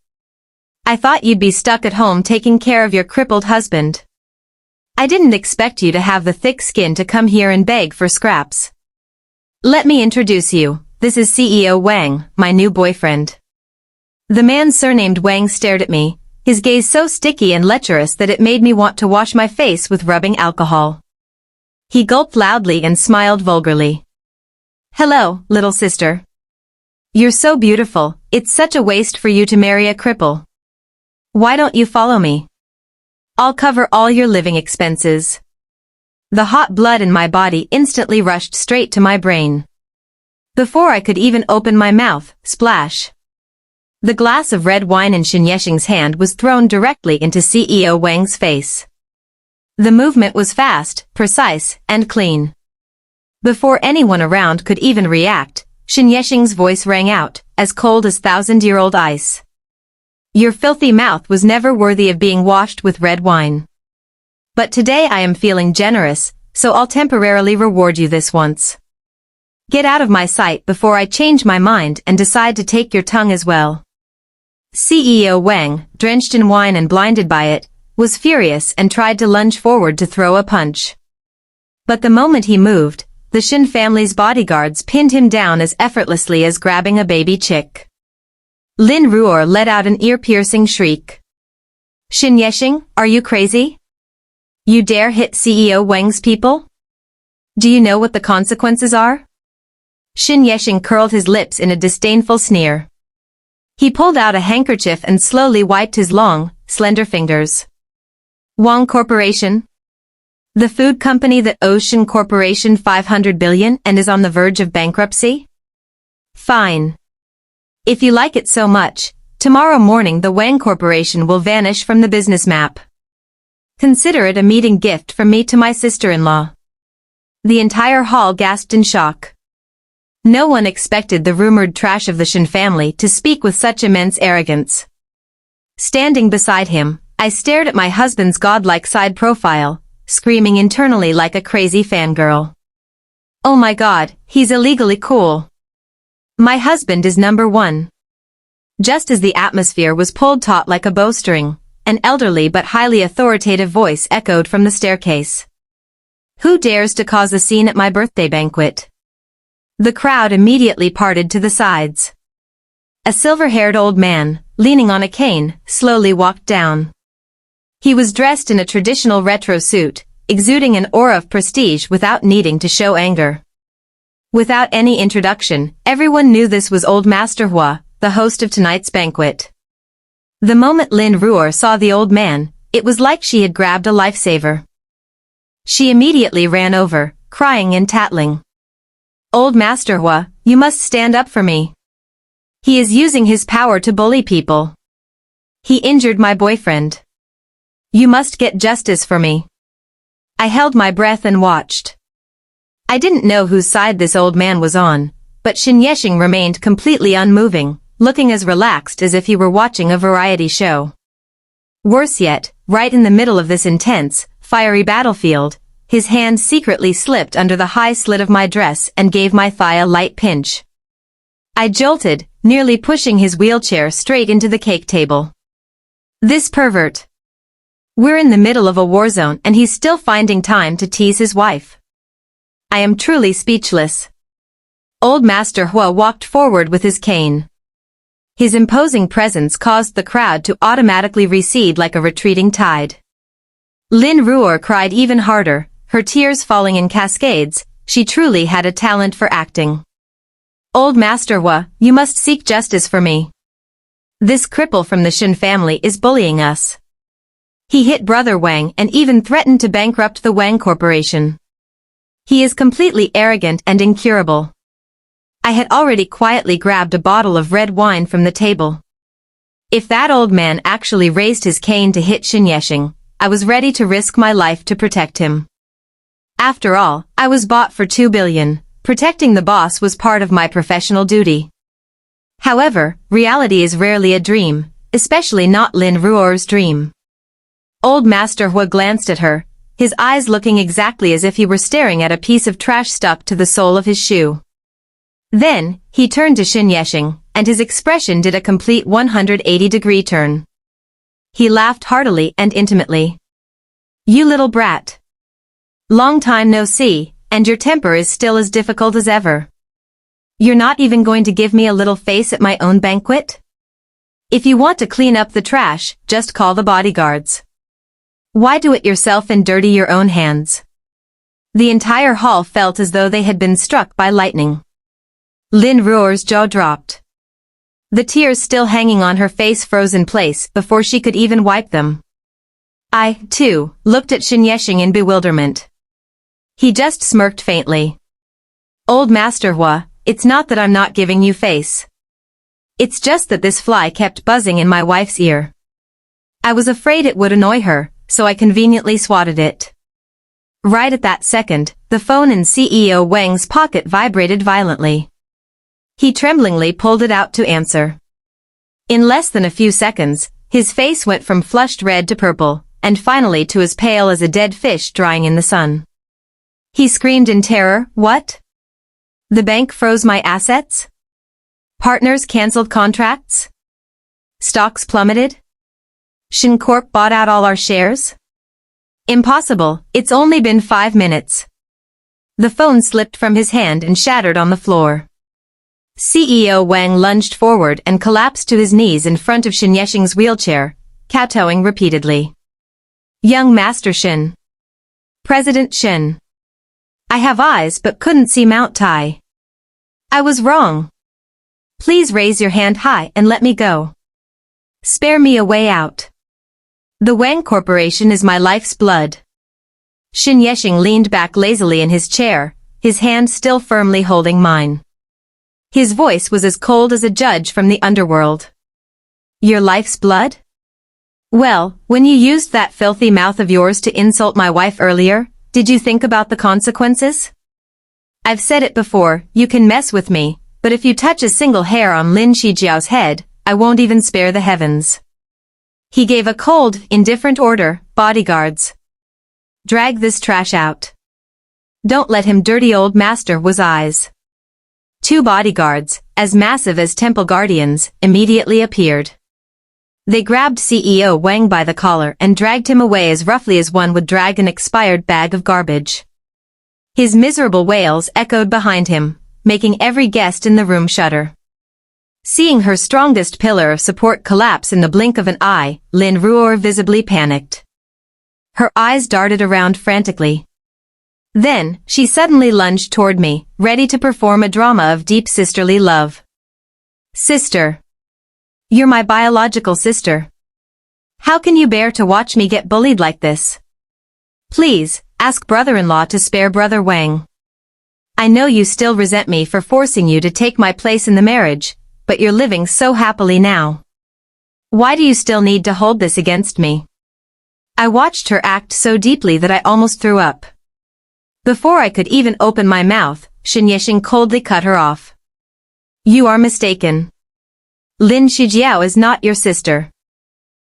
I thought you'd be stuck at home taking care of your crippled husband. I didn't expect you to have the thick skin to come here and beg for scraps. Let me introduce you, this is CEO Wang, my new boyfriend. The man surnamed Wang stared at me, his gaze so sticky and lecherous that it made me want to wash my face with rubbing alcohol. He gulped loudly and smiled vulgarly. Hello, little sister. You're so beautiful, it's such a waste for you to marry a cripple. Why don't you follow me? I'll cover all your living expenses. The hot blood in my body instantly rushed straight to my brain. Before I could even open my mouth, splash. The glass of red wine in Shin Yeshing's hand was thrown directly into CEO Wang's face. The movement was fast, precise, and clean. Before anyone around could even react, Shin Yeshing's voice rang out, as cold as thousand-year-old ice. Your filthy mouth was never worthy of being washed with red wine. But today I am feeling generous, so I'll temporarily reward you this once. Get out of my sight before I change my mind and decide to take your tongue as well. CEO Wang, drenched in wine and blinded by it, was furious and tried to lunge forward to throw a punch. But the moment he moved, the Shin family's bodyguards pinned him down as effortlessly as grabbing a baby chick. Lin Ruor let out an ear-piercing shriek. Shin Yeshing, are you crazy? You dare hit CEO Wang's people? Do you know what the consequences are? Shin Yeshing curled his lips in a disdainful sneer. He pulled out a handkerchief and slowly wiped his long, slender fingers. Wang Corporation? The food company that owes Shin Corporation 500 billion and is on the verge of bankruptcy? Fine. If you like it so much, tomorrow morning the Wang Corporation will vanish from the business map. Consider it a meeting gift from me to my sister-in-law. The entire hall gasped in shock. No one expected the rumored trash of the Shin family to speak with such immense arrogance. Standing beside him, I stared at my husband's godlike side profile, screaming internally like a crazy fangirl. Oh my god, he's illegally cool. My husband is number one. Just as the atmosphere was pulled taut like a bowstring, an elderly but highly authoritative voice echoed from the staircase. Who dares to cause a scene at my birthday banquet? The crowd immediately parted to the sides. A silver-haired old man, leaning on a cane, slowly walked down. He was dressed in a traditional retro suit, exuding an aura of prestige without needing to show anger. Without any introduction, everyone knew this was Old Master Hua, the host of tonight's banquet. The moment Lin Ruor saw the old man, it was like she had grabbed a lifesaver. She immediately ran over, crying and tattling. Old Master Hua, you must stand up for me. He is using his power to bully people. He injured my boyfriend. You must get justice for me. I held my breath and watched. I didn't know whose side this old man was on, but Shin Yeshing remained completely unmoving, looking as relaxed as if he were watching a variety show. Worse yet, right in the middle of this intense, fiery battlefield, his hand secretly slipped under the high slit of my dress and gave my thigh a light pinch. I jolted, nearly pushing his wheelchair straight into the cake table. This pervert. We're in the middle of a war zone and he's still finding time to tease his wife. I am truly speechless. Old Master Hua walked forward with his cane. His imposing presence caused the crowd to automatically recede like a retreating tide. Lin Ruor cried even harder, her tears falling in cascades. She truly had a talent for acting. Old Master Hua, you must seek justice for me. This cripple from the Shin family is bullying us. He hit Brother Wang and even threatened to bankrupt the Wang Corporation. He is completely arrogant and incurable. I had already quietly grabbed a bottle of red wine from the table. If that old man actually raised his cane to hit Shin Yeshing, I was ready to risk my life to protect him. After all, I was bought for 2 billion. Protecting the boss was part of my professional duty. However, reality is rarely a dream, especially not Lin Ruor's dream. Old Master Hua glanced at her, his eyes looking exactly as if he were staring at a piece of trash stuck to the sole of his shoe. Then, he turned to Shin Yeshing, and his expression did a complete 180-degree turn. He laughed heartily and intimately. You little brat. Long time no see, and your temper is still as difficult as ever. You're not even going to give me a little face at my own banquet? If you want to clean up the trash, just call the bodyguards. Why do it yourself and dirty your own hands? The entire hall felt as though they had been struck by lightning. Lin Ruor's jaw dropped. The tears still hanging on her face froze in place before she could even wipe them. I, too, looked at Shin Yeshing in bewilderment. He just smirked faintly. Old Master Hua, it's not that I'm not giving you face. It's just that this fly kept buzzing in my wife's ear. I was afraid it would annoy her, so I conveniently swatted it. Right at that second, the phone in CEO Wang's pocket vibrated violently. He tremblingly pulled it out to answer. In less than a few seconds, his face went from flushed red to purple, and finally to as pale as a dead fish drying in the sun. He screamed in terror, what? The bank froze my assets? Partners canceled contracts? Stocks plummeted? Shin Corp bought out all our shares? Impossible, it's only been 5 minutes. The phone slipped from his hand and shattered on the floor. CEO Wang lunged forward and collapsed to his knees in front of Shin Yexing's wheelchair, kowtowing repeatedly. Young Master Shin. President Shin. I have eyes but couldn't see Mount Tai. I was wrong. Please raise your hand high and let me go. Spare me a way out. The Wang Corporation is my life's blood. Shin Yexing leaned back lazily in his chair, his hand still firmly holding mine. His voice was as cold as a judge from the underworld. Your life's blood? Well, when you used that filthy mouth of yours to insult my wife earlier, did you think about the consequences? I've said it before, you can mess with me, but if you touch a single hair on Lin Shijiao's head, I won't even spare the heavens. He gave a cold, indifferent order, bodyguards. Drag this trash out. Don't let him dirty old Master Wa's eyes. 2 bodyguards, as massive as temple guardians, immediately appeared. They grabbed CEO Wang by the collar and dragged him away as roughly as one would drag an expired bag of garbage. His miserable wails echoed behind him, making every guest in the room shudder. Seeing her strongest pillar of support collapse in the blink of an eye, Lin Ruor visibly panicked. Her eyes darted around frantically. Then, she suddenly lunged toward me, ready to perform a drama of deep sisterly love. Sister. You're my biological sister. How can you bear to watch me get bullied like this? Please, ask brother-in-law to spare Brother Wang. I know you still resent me for forcing you to take my place in the marriage, but you're living so happily now. Why do you still need to hold this against me? I watched her act so deeply that I almost threw up. Before I could even open my mouth, Shin Yexing coldly cut her off. You are mistaken. Lin Shijiao is not your sister.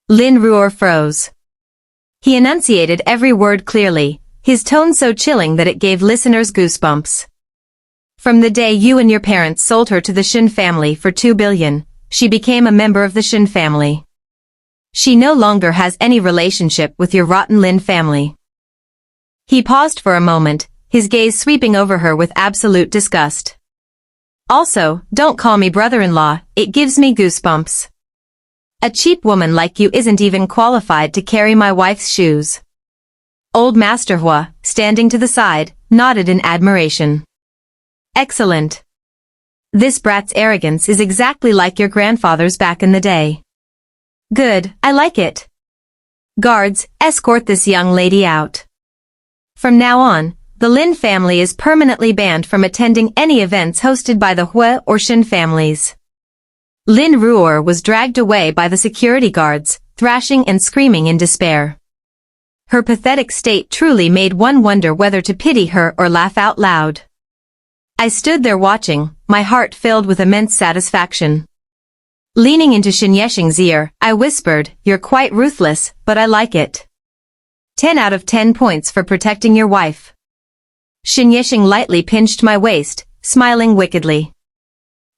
Lin Ruor froze. He enunciated every word clearly, his tone so chilling that it gave listeners goosebumps. From the day you and your parents sold her to the Shin family for 2 billion, she became a member of the Shin family. She no longer has any relationship with your rotten Lin family. He paused for a moment, his gaze sweeping over her with absolute disgust. Also, don't call me brother-in-law, it gives me goosebumps. A cheap woman like you isn't even qualified to carry my wife's shoes. Old Master Hua, standing to the side, nodded in admiration. Excellent. This brat's arrogance is exactly like your grandfather's back in the day. Good, I like it. Guards, escort this young lady out. From now on, the Lin family is permanently banned from attending any events hosted by the Hua or Shin families. Lin Ruor was dragged away by the security guards, thrashing and screaming in despair. Her pathetic state truly made one wonder whether to pity her or laugh out loud. I stood there watching, my heart filled with immense satisfaction. Leaning into Shin Yexing's ear, I whispered, you're quite ruthless, but I like it. 10 out of 10 points for protecting your wife. Shin Yexing lightly pinched my waist, smiling wickedly.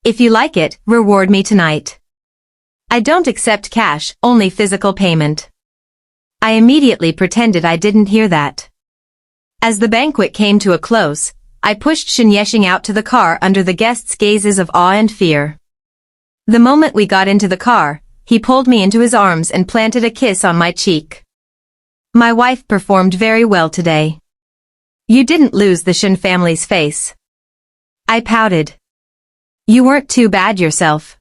If you like it, reward me tonight. I don't accept cash, only physical payment. I immediately pretended I didn't hear that. As the banquet came to a close, I pushed Shin Yexing out to the car under the guests' gazes of awe and fear. The moment we got into the car, he pulled me into his arms and planted a kiss on my cheek. My wife performed very well today. You didn't lose the Shin family's face. I pouted. You weren't too bad yourself.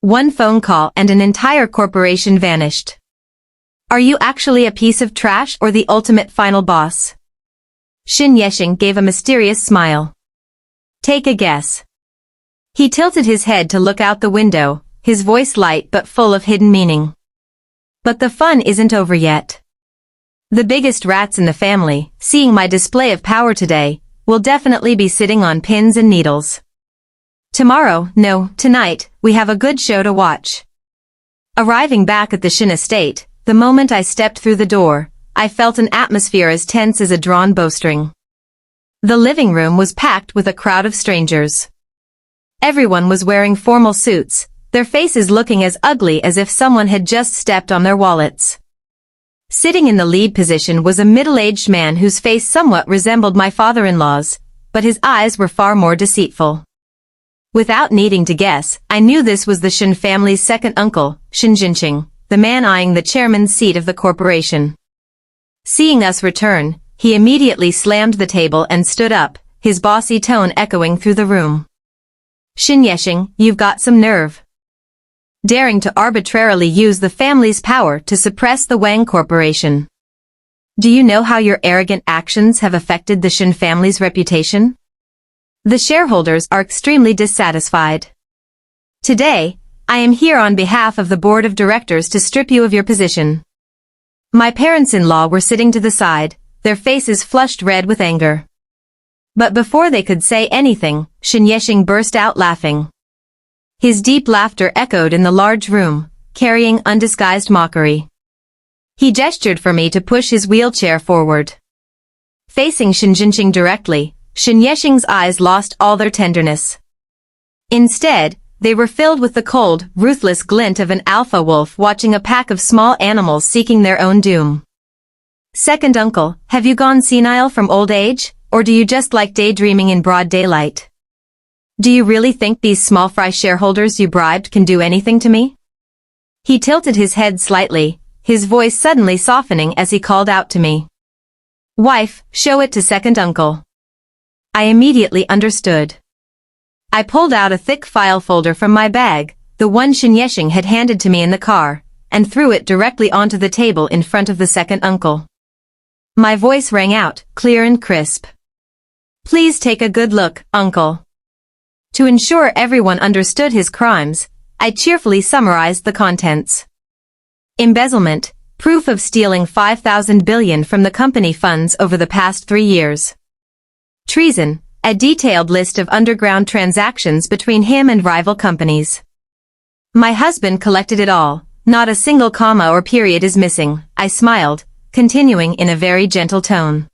One phone call and an entire corporation vanished. Are you actually a piece of trash or the ultimate final boss? Shin Yexing gave a mysterious smile. Take a guess. He tilted his head to look out the window, his voice light but full of hidden meaning. But the fun isn't over yet. The biggest rats in the family, seeing my display of power today, will definitely be sitting on pins and needles. Tonight, we have a good show to watch. Arriving back at the Shin estate, the moment I stepped through the door, I felt an atmosphere as tense as a drawn bowstring. The living room was packed with a crowd of strangers. Everyone was wearing formal suits, their faces looking as ugly as if someone had just stepped on their wallets. Sitting in the lead position was a middle-aged man whose face somewhat resembled my father-in-law's, but his eyes were far more deceitful. Without needing to guess, I knew this was the Shen family's second uncle, Shen Jinqing, the man eyeing the chairman's seat of the corporation. Seeing us return, he immediately slammed the table and stood up, his bossy tone echoing through the room. Shen Yexing, you've got some nerve. Daring to arbitrarily use the family's power to suppress the Wang Corporation. Do you know how your arrogant actions have affected the Shen family's reputation? The shareholders are extremely dissatisfied. Today, I am here on behalf of the board of directors to strip you of your position. My parents-in-law were sitting to the side, their faces flushed red with anger. But before they could say anything, Shen Yexing burst out laughing. His deep laughter echoed in the large room, carrying undisguised mockery. He gestured for me to push his wheelchair forward. Facing Shen Jinqing directly, Shen Yexing's eyes lost all their tenderness. Instead, they were filled with the cold, ruthless glint of an alpha wolf watching a pack of small animals seeking their own doom. Second uncle, have you gone senile from old age, or do you just like daydreaming in broad daylight? Do you really think these small fry shareholders you bribed can do anything to me? He tilted his head slightly, his voice suddenly softening as he called out to me. Wife, show it to second uncle. I immediately understood. I pulled out a thick file folder from my bag, the one Shen Yexing had handed to me in the car, and threw it directly onto the table in front of the second uncle. My voice rang out, clear and crisp. Please take a good look, uncle. To ensure everyone understood his crimes, I cheerfully summarized the contents. Embezzlement, proof of stealing 5,000 billion from the company funds over the past 3 years. Treason, a detailed list of underground transactions between him and rival companies. My husband collected it all, not a single comma or period is missing, I smiled, continuing in a very gentle tone.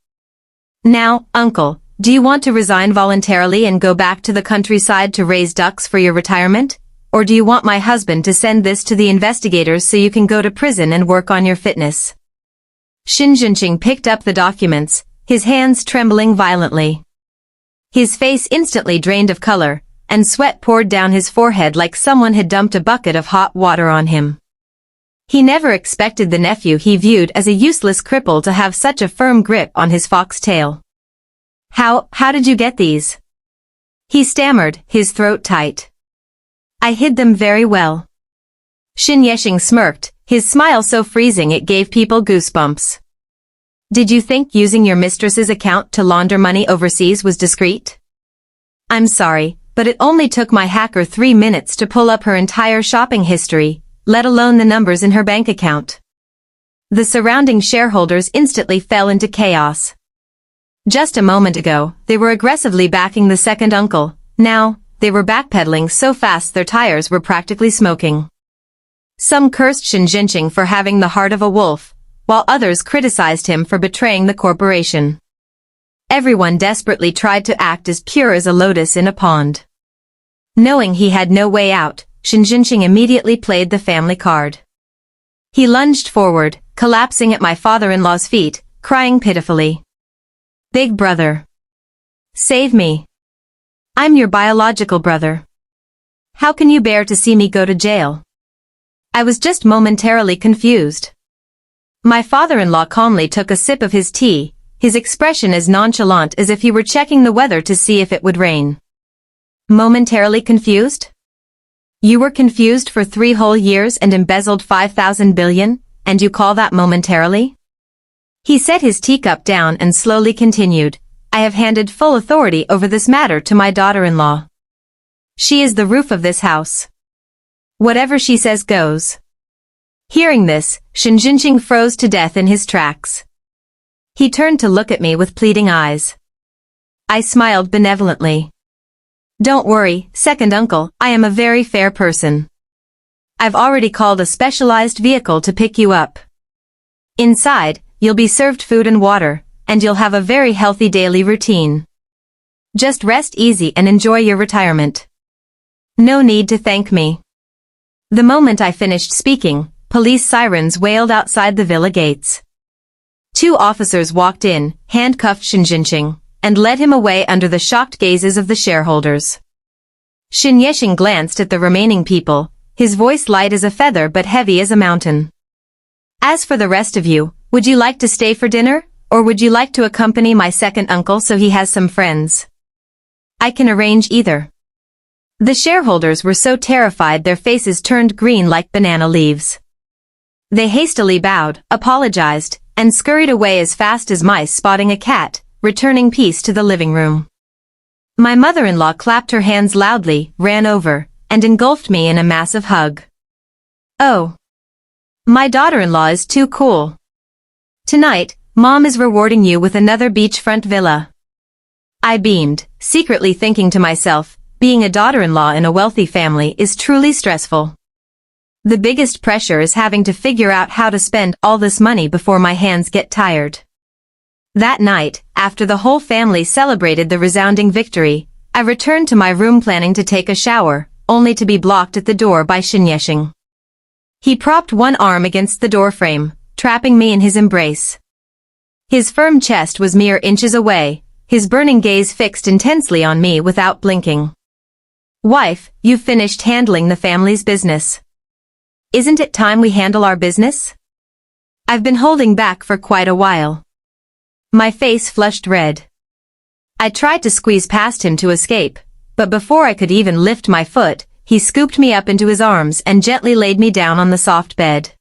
Now, uncle, do you want to resign voluntarily and go back to the countryside to raise ducks for your retirement? Or do you want my husband to send this to the investigators so you can go to prison and work on your fitness? Shen Jinqing picked up the documents, his hands trembling violently. His face instantly drained of color, and sweat poured down his forehead like someone had dumped a bucket of hot water on him. He never expected the nephew he viewed as a useless cripple to have such a firm grip on his foxtail. How did you get these? He stammered, his throat tight. I hid them very well. Shen Yexing smirked, his smile so freezing it gave people goosebumps. Did you think using your mistress's account to launder money overseas was discreet? I'm sorry, but it only took my hacker 3 minutes to pull up her entire shopping history, let alone the numbers in her bank account. The surrounding shareholders instantly fell into chaos. Just a moment ago, they were aggressively backing the second uncle, now, they were backpedaling so fast their tires were practically smoking. Some cursed Shen Jinqing for having the heart of a wolf, while others criticized him for betraying the corporation. Everyone desperately tried to act as pure as a lotus in a pond. Knowing he had no way out, Shen Jinqing immediately played the family card. He lunged forward, collapsing at my father-in-law's feet, crying pitifully. Big brother. Save me. I'm your biological brother. How can you bear to see me go to jail? I was just momentarily confused. My father-in-law calmly took a sip of his tea, his expression as nonchalant as if he were checking the weather to see if it would rain. Momentarily confused? You were confused for 3 whole years and embezzled 5,000 billion, and you call that momentarily? He set his teacup down and slowly continued, I have handed full authority over this matter to my daughter-in-law. She is the roof of this house. Whatever she says goes. Hearing this, Shen Jinqing froze to death in his tracks. He turned to look at me with pleading eyes. I smiled benevolently. Don't worry, second uncle, I am a very fair person. I've already called a specialized vehicle to pick you up. Inside, you'll be served food and water, and you'll have a very healthy daily routine. Just rest easy and enjoy your retirement. No need to thank me. The moment I finished speaking, police sirens wailed outside the villa gates. 2 officers walked in, handcuffed Shin Yexing, and led him away under the shocked gazes of the shareholders. Shin Yexing glanced at the remaining people, his voice light as a feather but heavy as a mountain. As for the rest of you, would you like to stay for dinner, or would you like to accompany my second uncle so he has some friends? I can arrange either. The shareholders were so terrified their faces turned green like banana leaves. They hastily bowed, apologized, and scurried away as fast as mice spotting a cat, returning peace to the living room. My mother-in-law clapped her hands loudly, ran over, and engulfed me in a massive hug. Oh. My daughter-in-law is too cool. Tonight, Mom is rewarding you with another beachfront villa. I beamed, secretly thinking to myself, being a daughter-in-law in a wealthy family is truly stressful. The biggest pressure is having to figure out how to spend all this money before my hands get tired. That night, after the whole family celebrated the resounding victory, I returned to my room planning to take a shower, only to be blocked at the door by Shin Yexing. He propped one arm against the doorframe, trapping me in his embrace. His firm chest was mere inches away, his burning gaze fixed intensely on me without blinking. Wife, you've finished handling the family's business. Isn't it time we handle our business? I've been holding back for quite a while. My face flushed red. I tried to squeeze past him to escape, but before I could even lift my foot, he scooped me up into his arms and gently laid me down on the soft bed.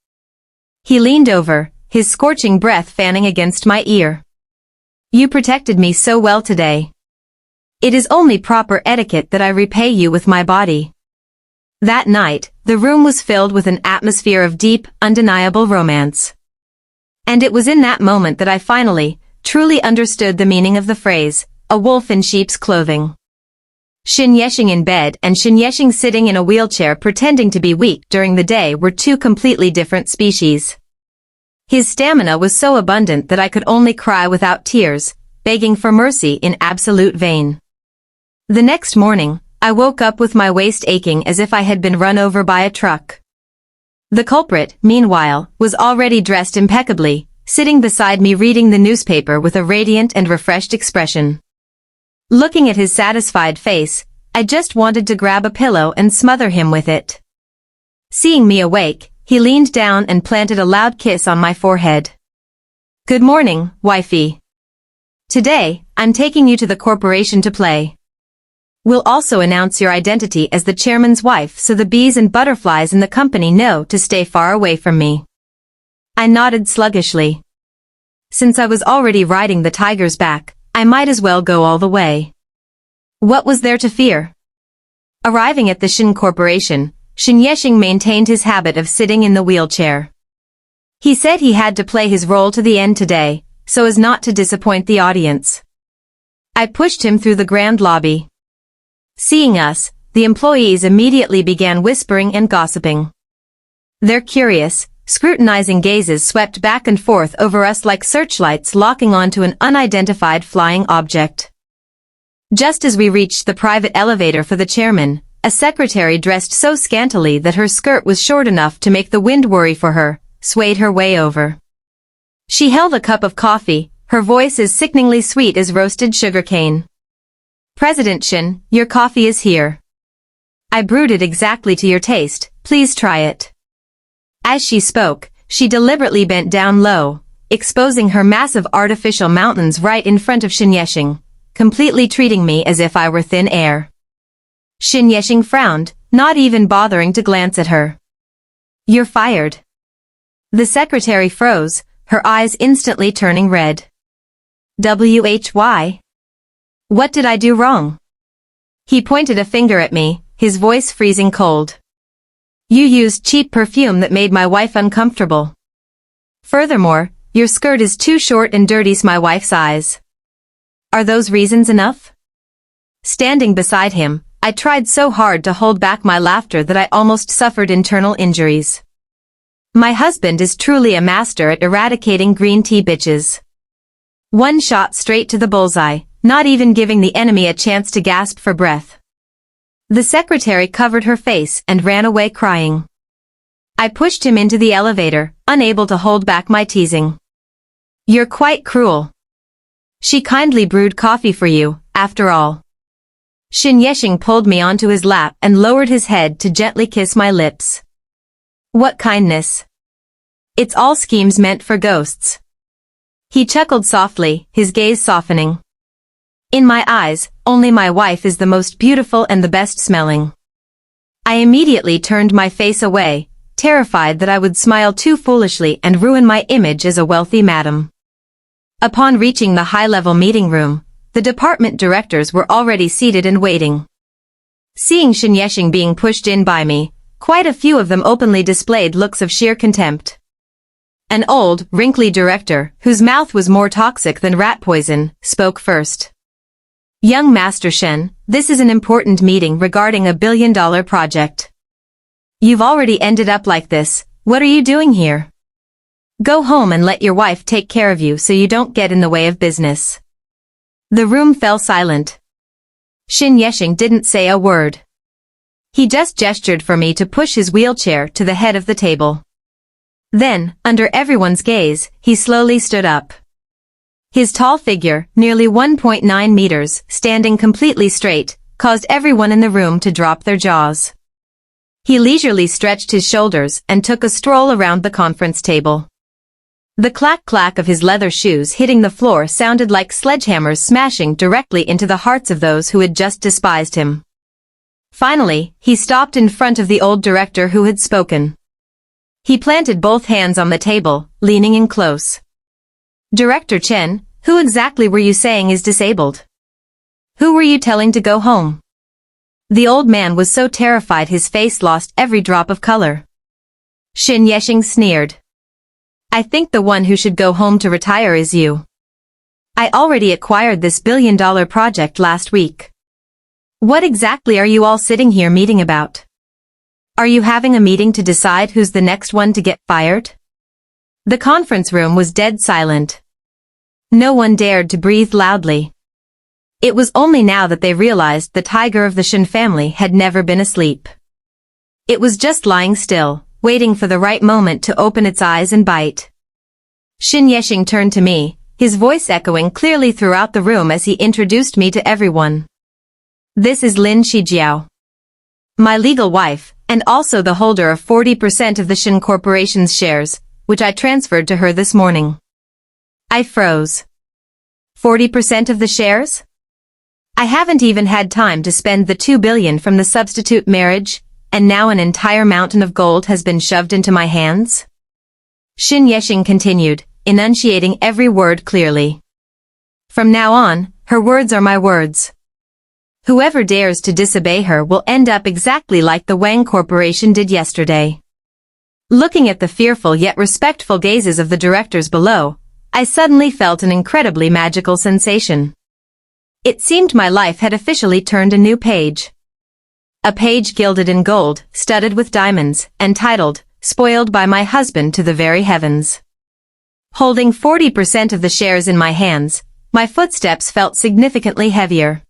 He leaned over, his scorching breath fanning against my ear. You protected me so well today. It is only proper etiquette that I repay you with my body. That night, the room was filled with an atmosphere of deep, undeniable romance. And it was in that moment that I finally, truly understood the meaning of the phrase, a wolf in sheep's clothing. Shin Yexing in bed and Shin Yexing sitting in a wheelchair pretending to be weak during the day were 2 completely different species. His stamina was so abundant that I could only cry without tears, begging for mercy in absolute vain. The next morning, I woke up with my waist aching as if I had been run over by a truck. The culprit, meanwhile, was already dressed impeccably, sitting beside me reading the newspaper with a radiant and refreshed expression. Looking at his satisfied face, I just wanted to grab a pillow and smother him with it. Seeing me awake, he leaned down and planted a loud kiss on my forehead. Good morning, wifey. Today, I'm taking you to the corporation to play. We'll also announce your identity as the chairman's wife so the bees and butterflies in the company know to stay far away from me. I nodded sluggishly. Since I was already riding the tiger's back, I might as well go all the way. What was there to fear? Arriving at the Shin Corporation, Shin Yexing maintained his habit of sitting in the wheelchair. He said he had to play his role to the end today, so as not to disappoint the audience. I pushed him through the grand lobby. Seeing us, the employees immediately began whispering and gossiping. Their curious, scrutinizing gazes swept back and forth over us like searchlights locking onto an unidentified flying object. Just as we reached the private elevator for the chairman, a secretary dressed so scantily that her skirt was short enough to make the wind worry for her, swayed her way over. She held a cup of coffee, her voice as sickeningly sweet as roasted sugarcane. President Shin, your coffee is here. I brewed it exactly to your taste, please try it. As she spoke, she deliberately bent down low, exposing her massive artificial mountains right in front of Shin Yexing, completely treating me as if I were thin air. Shin Yexing frowned, not even bothering to glance at her. You're fired. The secretary froze, her eyes instantly turning red. Why? What did I do wrong? He pointed a finger at me, his voice freezing cold. You used cheap perfume that made my wife uncomfortable. Furthermore, your skirt is too short and dirties my wife's eyes. Are those reasons enough? Standing beside him, I tried so hard to hold back my laughter that I almost suffered internal injuries. My husband is truly a master at eradicating green tea bitches. One shot straight to the bullseye, not even giving the enemy a chance to gasp for breath. The secretary covered her face and ran away crying. I pushed him into the elevator, unable to hold back my teasing. You're quite cruel. She kindly brewed coffee for you, after all. Shin Yeshing pulled me onto his lap and lowered his head to gently kiss my lips. What kindness. It's all schemes meant for ghosts. He chuckled softly, his gaze softening. In my eyes, only my wife is the most beautiful and the best smelling. I immediately turned my face away, terrified that I would smile too foolishly and ruin my image as a wealthy madam. Upon reaching the high-level meeting room, the department directors were already seated and waiting. Seeing Shin Yeshing being pushed in by me, quite a few of them openly displayed looks of sheer contempt. An old, wrinkly director, whose mouth was more toxic than rat poison, spoke first. Young Master Shen, this is an important meeting regarding a billion-dollar project. You've already ended up like this, what are you doing here? Go home and let your wife take care of you so you don't get in the way of business. The room fell silent. Shin Yeshing didn't say a word. He just gestured for me to push his wheelchair to the head of the table. Then, under everyone's gaze, he slowly stood up. His tall figure, nearly 1.9 meters, standing completely straight, caused everyone in the room to drop their jaws. He leisurely stretched his shoulders and took a stroll around the conference table. The clack-clack of his leather shoes hitting the floor sounded like sledgehammers smashing directly into the hearts of those who had just despised him. Finally, he stopped in front of the old director who had spoken. He planted both hands on the table, leaning in close. Director Chen, who exactly were you saying is disabled? Who were you telling to go home? The old man was so terrified his face lost every drop of color. Shin Yeshing sneered. I think the one who should go home to retire is you. I already acquired this billion-dollar project last week. What exactly are you all sitting here meeting about? Are you having a meeting to decide who's the next one to get fired? The conference room was dead silent. No one dared to breathe loudly. It was only now that they realized the tiger of the Shin family had never been asleep. It was just lying still, waiting for the right moment to open its eyes and bite. Shin Yeshing turned to me, his voice echoing clearly throughout the room as he introduced me to everyone. This is Lin Shijiao. My legal wife, and also the holder of 40% of the Shin Corporation's shares, which I transferred to her this morning. I froze. 40% of the shares? I haven't even had time to spend the 2 billion from the substitute marriage, and now an entire mountain of gold has been shoved into my hands? Shin Yeshing continued, enunciating every word clearly. From now on, her words are my words. Whoever dares to disobey her will end up exactly like the Wang Corporation did yesterday. Looking at the fearful yet respectful gazes of the directors below, I suddenly felt an incredibly magical sensation. It seemed my life had officially turned a new page. A page gilded in gold, studded with diamonds, and titled, Spoiled by my husband to the very heavens. Holding 40% of the shares in my hands, my footsteps felt significantly heavier.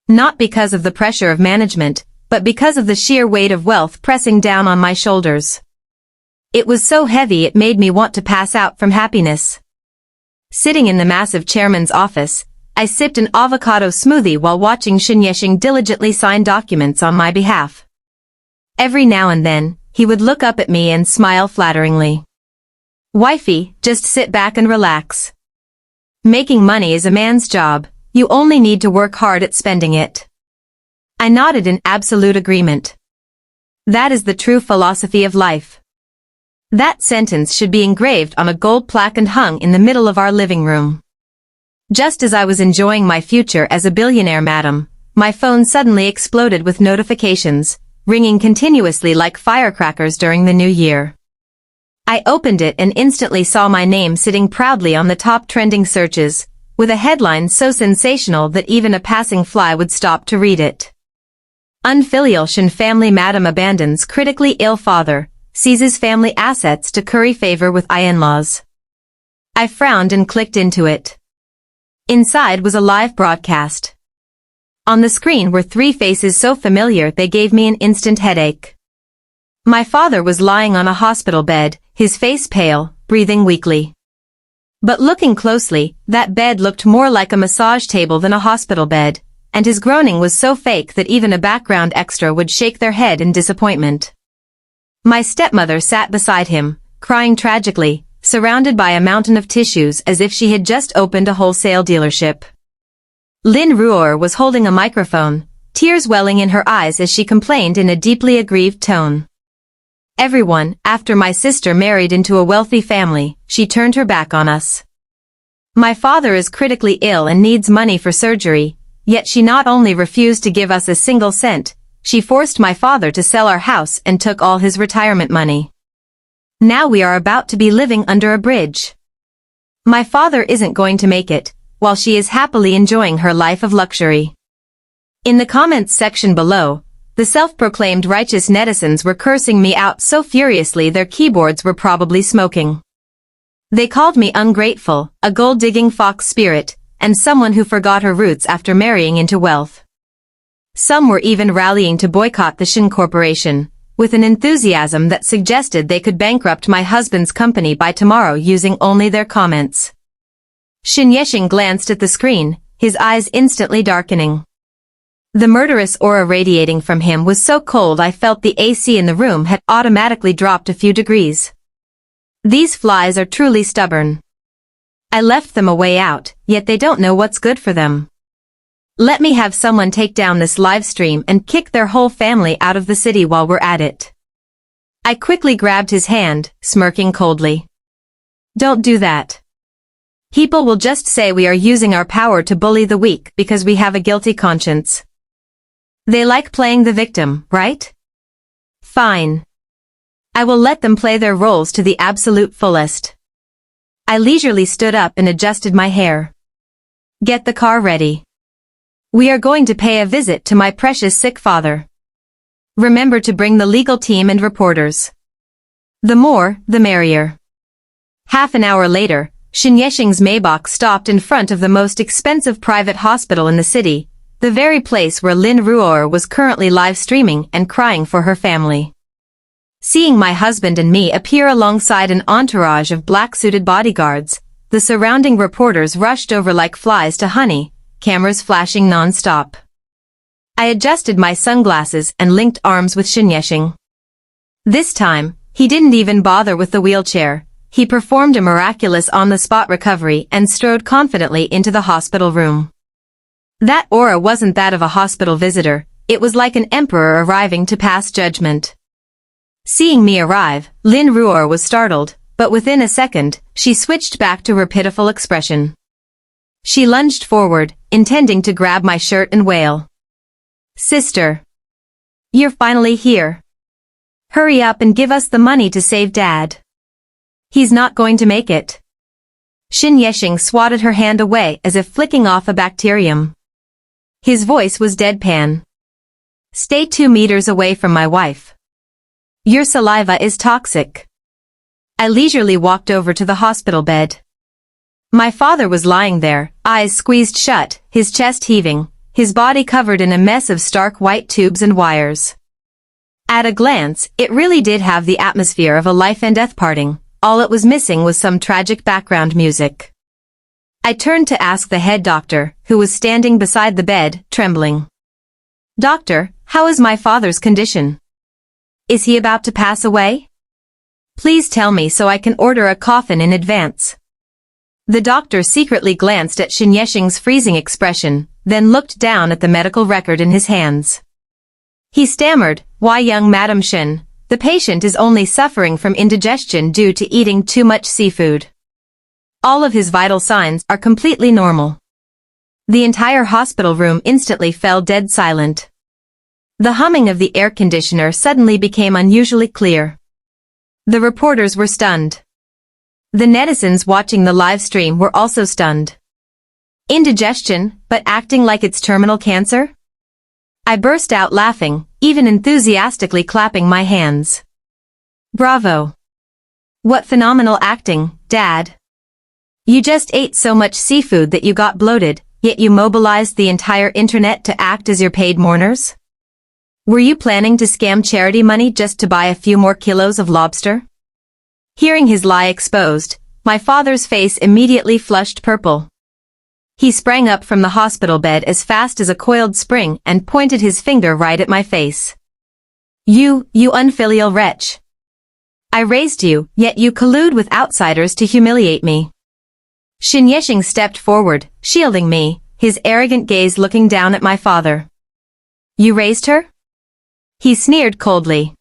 Not because of the pressure of management, but because of the sheer weight of wealth pressing down on my shoulders. It was so heavy it made me want to pass out from happiness. Sitting in the massive chairman's office, I sipped an avocado smoothie while watching Shin Yeshing diligently sign documents on my behalf. Every now and then, he would look up at me and smile flatteringly. Wifey, just sit back and relax. Making money is a man's job, you only need to work hard at spending it. I nodded in absolute agreement. That is the true philosophy of life. That sentence should be engraved on a gold plaque and hung in the middle of our living room. Just as I was enjoying my future as a billionaire madam, my phone suddenly exploded with notifications, ringing continuously like firecrackers during the new year. I opened it and instantly saw my name sitting proudly on the top trending searches, with a headline so sensational that even a passing fly would stop to read it. Unfilial Shin family madam abandons critically ill father, seizes family assets to curry favor with in-laws. I frowned and clicked into it. Inside was a live broadcast. On the screen were three faces so familiar they gave me an instant headache. My father was lying on a hospital bed, his face pale, breathing weakly. But looking closely, that bed looked more like a massage table than a hospital bed, and his groaning was so fake that even a background extra would shake their head in disappointment. My stepmother sat beside him, crying tragically, surrounded by a mountain of tissues as if she had just opened a wholesale dealership. Lynn Ruor was holding a microphone, tears welling in her eyes as she complained in a deeply aggrieved tone. Everyone, after my sister married into a wealthy family, she turned her back on us. My father is critically ill and needs money for surgery, yet she not only refused to give us a single cent, she forced my father to sell our house and took all his retirement money. Now we are about to be living under a bridge. My father isn't going to make it, while she is happily enjoying her life of luxury. In the comments section below, the self-proclaimed righteous netizens were cursing me out so furiously their keyboards were probably smoking. They called me ungrateful, a gold-digging fox spirit, and someone who forgot her roots after marrying into wealth. Some were even rallying to boycott the Shin Corporation, with an enthusiasm that suggested they could bankrupt my husband's company by tomorrow using only their comments. Shin Yeshing glanced at the screen, his eyes instantly darkening. The murderous aura radiating from him was so cold I felt the AC in the room had automatically dropped a few degrees. These flies are truly stubborn. I left them a way out, yet they don't know what's good for them. Let me have someone take down this live stream and kick their whole family out of the city while we're at it. I quickly grabbed his hand, smirking coldly. Don't do that. People will just say we are using our power to bully the weak because we have a guilty conscience. They like playing the victim, right? Fine. I will let them play their roles to the absolute fullest. I leisurely stood up and adjusted my hair. Get the car ready. We are going to pay a visit to my precious sick father. Remember to bring the legal team and reporters. The more, the merrier. Half an hour later, Shin Yeshing's Maybach stopped in front of the most expensive private hospital in the city, the very place where Lynn Ruor was currently live streaming and crying for her family. Seeing my husband and me appear alongside an entourage of black-suited bodyguards, the surrounding reporters rushed over like flies to honey, cameras flashing non-stop. I adjusted my sunglasses and linked arms with Shin Yeshing. This time, he didn't even bother with the wheelchair. He performed a miraculous on-the-spot recovery and strode confidently into the hospital room. That aura wasn't that of a hospital visitor, it was like an emperor arriving to pass judgment. Seeing me arrive, Lynn Ruor was startled, but within a second, she switched back to her pitiful expression. She lunged forward, intending to grab my shirt and wail. Sister. You're finally here. Hurry up and give us the money to save Dad. He's not going to make it. Shin Yeshing swatted her hand away as if flicking off a bacterium. His voice was deadpan. Stay 2 meters away from my wife. Your saliva is toxic. I leisurely walked over to the hospital bed. My father was lying there, eyes squeezed shut, his chest heaving, his body covered in a mess of stark white tubes and wires. At a glance, it really did have the atmosphere of a life and death parting. All it was missing was some tragic background music. I turned to ask the head doctor, who was standing beside the bed, trembling. Doctor, how is my father's condition? Is he about to pass away? Please tell me so I can order a coffin in advance. The doctor secretly glanced at Shin Yeshing's freezing expression, then looked down at the medical record in his hands. He stammered, Why young Madam Shin, the patient is only suffering from indigestion due to eating too much seafood. All of his vital signs are completely normal. The entire hospital room instantly fell dead silent. The humming of the air conditioner suddenly became unusually clear. The reporters were stunned. The netizens watching the live stream were also stunned. Indigestion, but acting like it's terminal cancer? I burst out laughing, even enthusiastically clapping my hands. Bravo! What phenomenal acting, Dad! You just ate so much seafood that you got bloated, yet you mobilized the entire internet to act as your paid mourners? Were you planning to scam charity money just to buy a few more kilos of lobster? Hearing his lie exposed, my father's face immediately flushed purple. He sprang up from the hospital bed as fast as a coiled spring and pointed his finger right at my face. You unfilial wretch. I raised you, yet you collude with outsiders to humiliate me. Xin Yexing stepped forward, shielding me, his arrogant gaze looking down at my father. You raised her? He sneered coldly.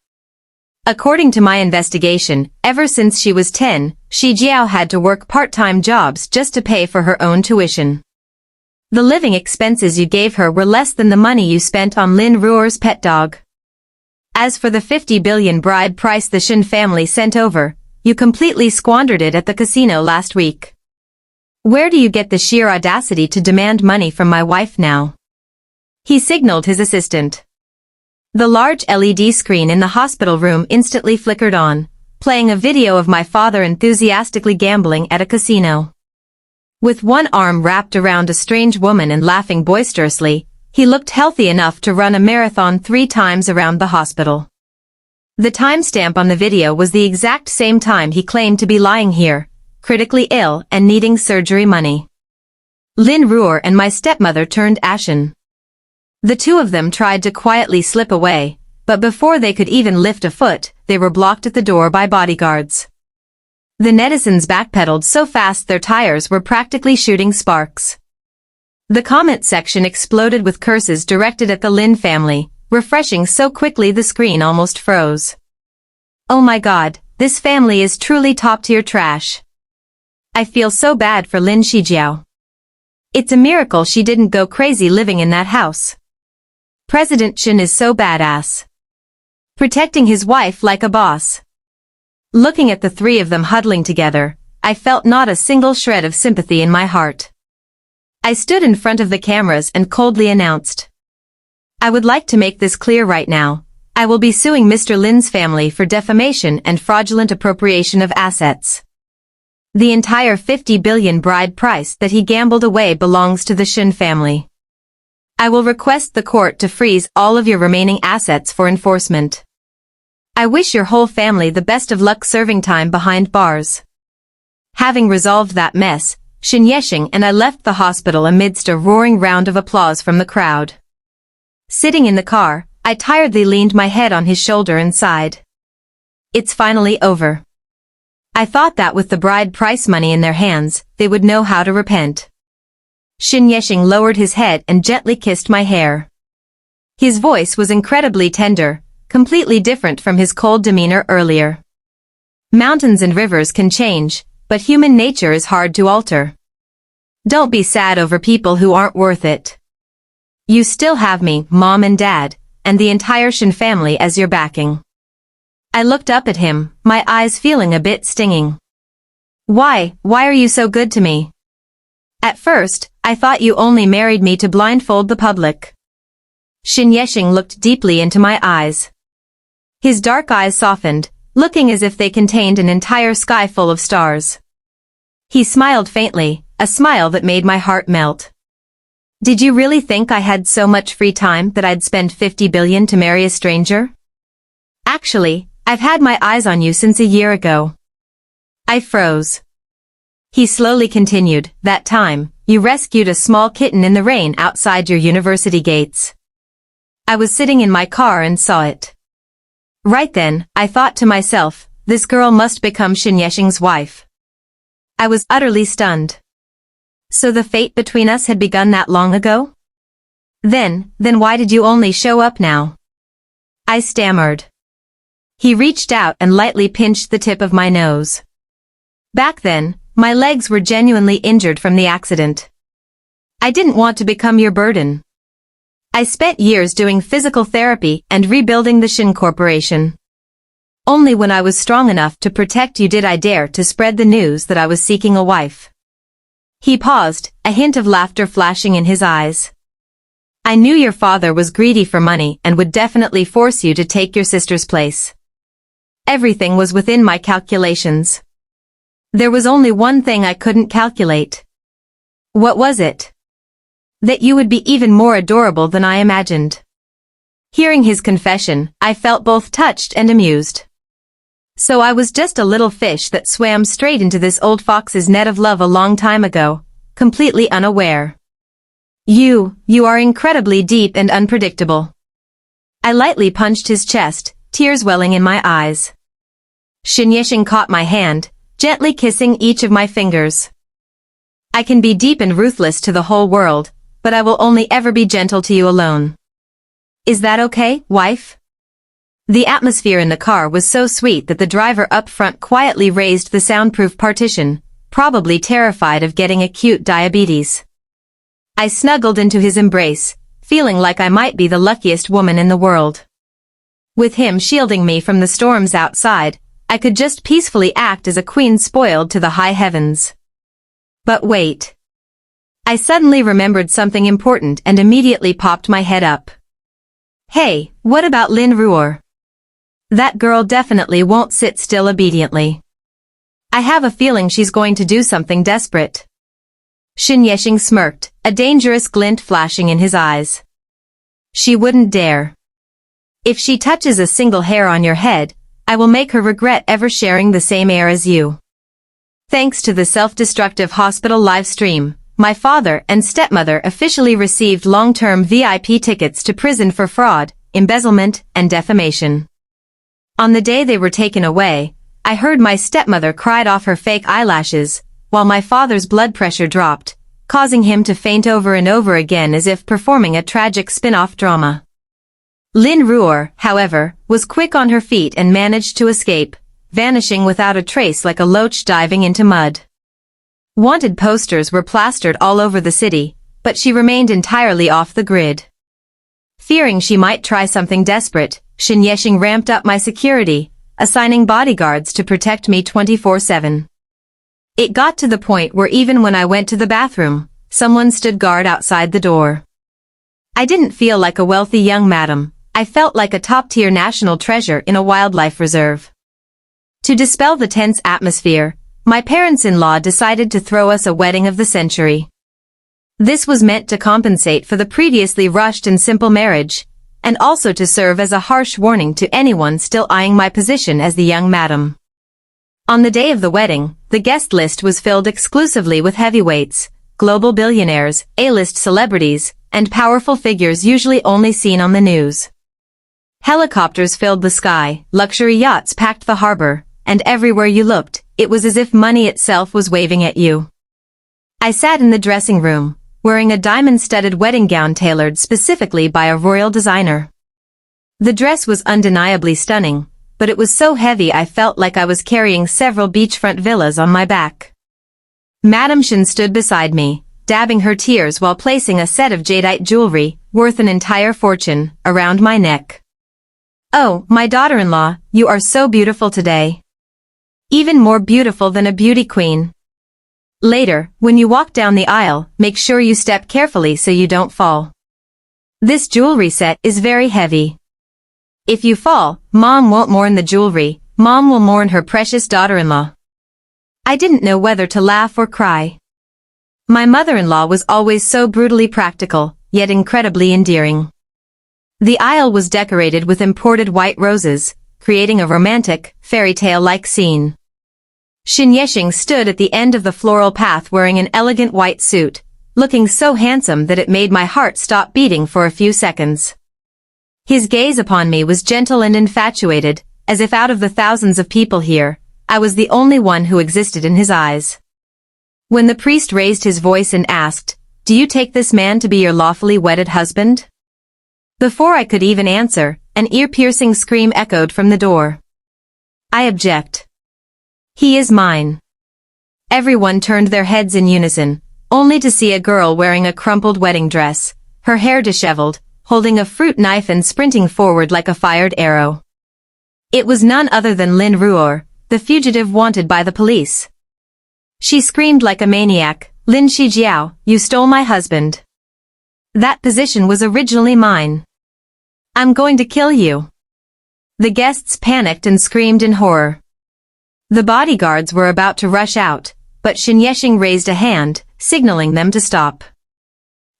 According to my investigation, ever since she was 10, Shi Jiao had to work part-time jobs just to pay for her own tuition. The living expenses you gave her were less than the money you spent on Lin Ruer's pet dog. As for the 50 billion bride price the Xin family sent over, you completely squandered it at the casino last week. Where do you get the sheer audacity to demand money from my wife now? He signaled his assistant. The large LED screen in the hospital room instantly flickered on, playing a video of my father enthusiastically gambling at a casino. With one arm wrapped around a strange woman and laughing boisterously, he looked healthy enough to run a marathon 3 times around the hospital. The timestamp on the video was the exact same time he claimed to be lying here, critically ill and needing surgery money. Lin Ruer and my stepmother turned ashen. The two of them tried to quietly slip away, but before they could even lift a foot, they were blocked at the door by bodyguards. The netizens backpedaled so fast their tires were practically shooting sparks. The comment section exploded with curses directed at the Lin family, refreshing so quickly the screen almost froze. Oh my god, this family is truly top-tier trash. I feel so bad for Lin Shijiao. It's a miracle she didn't go crazy living in that house. President Xin is so badass. Protecting his wife like a boss. Looking at the three of them huddling together, I felt not a single shred of sympathy in my heart. I stood in front of the cameras and coldly announced. I would like to make this clear right now. I will be suing Mr. Lin's family for defamation and fraudulent appropriation of assets. The entire 50 billion bride price that he gambled away belongs to the Xin family. I will request the court to freeze all of your remaining assets for enforcement. I wish your whole family the best of luck serving time behind bars. Having resolved that mess, Xin Yexing and I left the hospital amidst a roaring round of applause from the crowd. Sitting in the car, I tiredly leaned my head on his shoulder and sighed. It's finally over. I thought that with the bride price money in their hands, they would know how to repent. Xin Yexing lowered his head and gently kissed my hair. His voice was incredibly tender, completely different from his cold demeanor earlier. Mountains and rivers can change, but human nature is hard to alter. Don't be sad over people who aren't worth it. You still have me, Mom and Dad, and the entire Xin family as your backing. I looked up at him, my eyes feeling a bit stinging. Why are you so good to me? At first, I thought you only married me to blindfold the public. Xin Yexing looked deeply into my eyes. His dark eyes softened, looking as if they contained an entire sky full of stars. He smiled faintly, a smile that made my heart melt. Did you really think I had so much free time that I'd spend 50 billion to marry a stranger? Actually, I've had my eyes on you since a year ago. I froze. He slowly continued, that time, you rescued a small kitten in the rain outside your university gates. I was sitting in my car and saw it. Right then, I thought to myself, this girl must become Xin Yexing's wife. I was utterly stunned. So the fate between us had begun that long ago? Then why did you only show up now? I stammered. He reached out and lightly pinched the tip of my nose. Back then, my legs were genuinely injured from the accident. I didn't want to become your burden. I spent years doing physical therapy and rebuilding the Xin Corporation. Only when I was strong enough to protect you did I dare to spread the news that I was seeking a wife. He paused, a hint of laughter flashing in his eyes. I knew your father was greedy for money and would definitely force you to take your sister's place. Everything was within my calculations. There was only one thing I couldn't calculate. What was it? That you would be even more adorable than I imagined. Hearing his confession, I felt both touched and amused. So I was just a little fish that swam straight into this old fox's net of love a long time ago, completely unaware. You are incredibly deep and unpredictable. I lightly punched his chest, tears welling in my eyes. Shin Yexing caught my hand, gently kissing each of my fingers. I can be deep and ruthless to the whole world, but I will only ever be gentle to you alone. Is that okay, wife? The atmosphere in the car was so sweet that the driver up front quietly raised the soundproof partition, probably terrified of getting acute diabetes. I snuggled into his embrace, feeling like I might be the luckiest woman in the world. With him shielding me from the storms outside, I could just peacefully act as a queen spoiled to the high heavens. But wait. I suddenly remembered something important and immediately popped my head up. Hey, what about Lin Ruor? That girl definitely won't sit still obediently. I have a feeling she's going to do something desperate. Shin Yexing smirked, a dangerous glint flashing in his eyes. She wouldn't dare. If she touches a single hair on your head, I will make her regret ever sharing the same air as you. Thanks to the self-destructive hospital live stream, my father and stepmother officially received long-term VIP tickets to prison for fraud, embezzlement, and defamation. On the day they were taken away, I heard my stepmother cried off her fake eyelashes, while my father's blood pressure dropped, causing him to faint over and over again as if performing a tragic spin-off drama. Lin Ruor, however, was quick on her feet and managed to escape, vanishing without a trace like a loach diving into mud. Wanted posters were plastered all over the city, but she remained entirely off the grid. Fearing she might try something desperate, Shin Yexing ramped up my security, assigning bodyguards to protect me 24/7. It got to the point where even when I went to the bathroom, someone stood guard outside the door. I didn't feel like a wealthy young madam, I felt like a top-tier national treasure in a wildlife reserve. To dispel the tense atmosphere, my parents-in-law decided to throw us a wedding of the century. This was meant to compensate for the previously rushed and simple marriage, and also to serve as a harsh warning to anyone still eyeing my position as the young madam. On the day of the wedding, the guest list was filled exclusively with heavyweights, global billionaires, A-list celebrities, and powerful figures usually only seen on the news. Helicopters filled the sky, luxury yachts packed the harbor, and everywhere you looked, it was as if money itself was waving at you. I sat in the dressing room, wearing a diamond-studded wedding gown tailored specifically by a royal designer. The dress was undeniably stunning, but it was so heavy I felt like I was carrying several beachfront villas on my back. Madame Shin stood beside me, dabbing her tears while placing a set of jadeite jewelry, worth an entire fortune, around my neck. Oh, my daughter-in-law, you are so beautiful today. Even more beautiful than a beauty queen. Later, when you walk down the aisle, make sure you step carefully so you don't fall. This jewelry set is very heavy. If you fall, Mom won't mourn the jewelry, Mom will mourn her precious daughter-in-law. I didn't know whether to laugh or cry. My mother-in-law was always so brutally practical, yet incredibly endearing. The aisle was decorated with imported white roses, creating a romantic, fairy tale-like scene. Shin Yexing stood at the end of the floral path wearing an elegant white suit, looking so handsome that it made my heart stop beating for a few seconds. His gaze upon me was gentle and infatuated, as if out of the thousands of people here, I was the only one who existed in his eyes. When the priest raised his voice and asked, "Do you take this man to be your lawfully wedded husband?" Before I could even answer, an ear-piercing scream echoed from the door. I object. He is mine. Everyone turned their heads in unison, only to see a girl wearing a crumpled wedding dress, her hair disheveled, holding a fruit knife and sprinting forward like a fired arrow. It was none other than Lin Ruor, the fugitive wanted by the police. She screamed like a maniac, "Lin Shijiao, you stole my husband. That position was originally mine. I'm going to kill you." The guests panicked and screamed in horror. The bodyguards were about to rush out, but Shin Yexing raised a hand, signaling them to stop.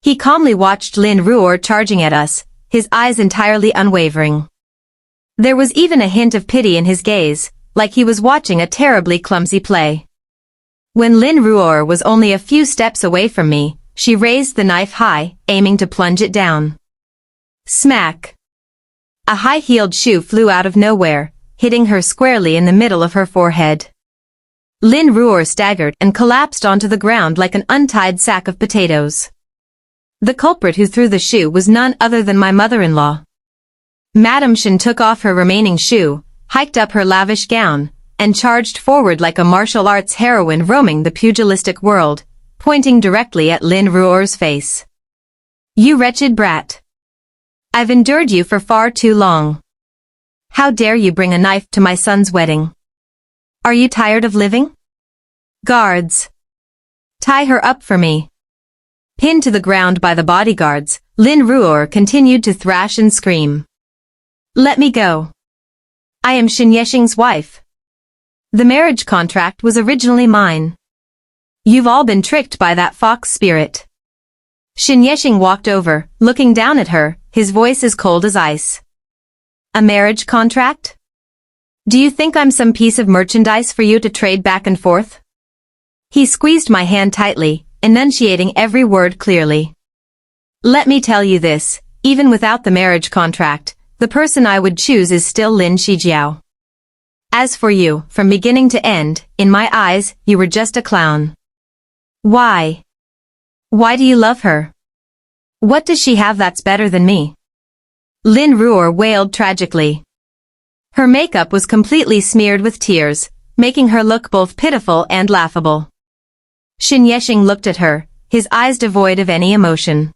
He calmly watched Lin Ruor charging at us, his eyes entirely unwavering. There was even a hint of pity in his gaze, like he was watching a terribly clumsy play. When Lin Ruor was only a few steps away from me, she raised the knife high, aiming to plunge it down. Smack! A high-heeled shoe flew out of nowhere, hitting her squarely in the middle of her forehead. Lin Ruor staggered and collapsed onto the ground like an untied sack of potatoes. The culprit who threw the shoe was none other than my mother-in-law. Madame Shen took off her remaining shoe, hiked up her lavish gown, and charged forward like a martial arts heroine roaming the pugilistic world, pointing directly at Lin Ruor's face. You wretched brat! I've endured you for far too long. How dare you bring a knife to my son's wedding? Are you tired of living? Guards! Tie her up for me. Pinned to the ground by the bodyguards, Lin Ruor continued to thrash and scream. Let me go. I am Xin Yexing's wife. The marriage contract was originally mine. You've all been tricked by that fox spirit. Xin Yexing walked over, looking down at her, his voice as cold as ice. A marriage contract? Do you think I'm some piece of merchandise for you to trade back and forth? He squeezed my hand tightly, enunciating every word clearly. Let me tell you this, even without the marriage contract, the person I would choose is still Lin Shijiao. As for you, from beginning to end, in my eyes, you were just a clown. Why? Why do you love her? What does she have that's better than me? Lin Ruor wailed tragically. Her makeup was completely smeared with tears, making her look both pitiful and laughable. Xin Yexing looked at her, his eyes devoid of any emotion.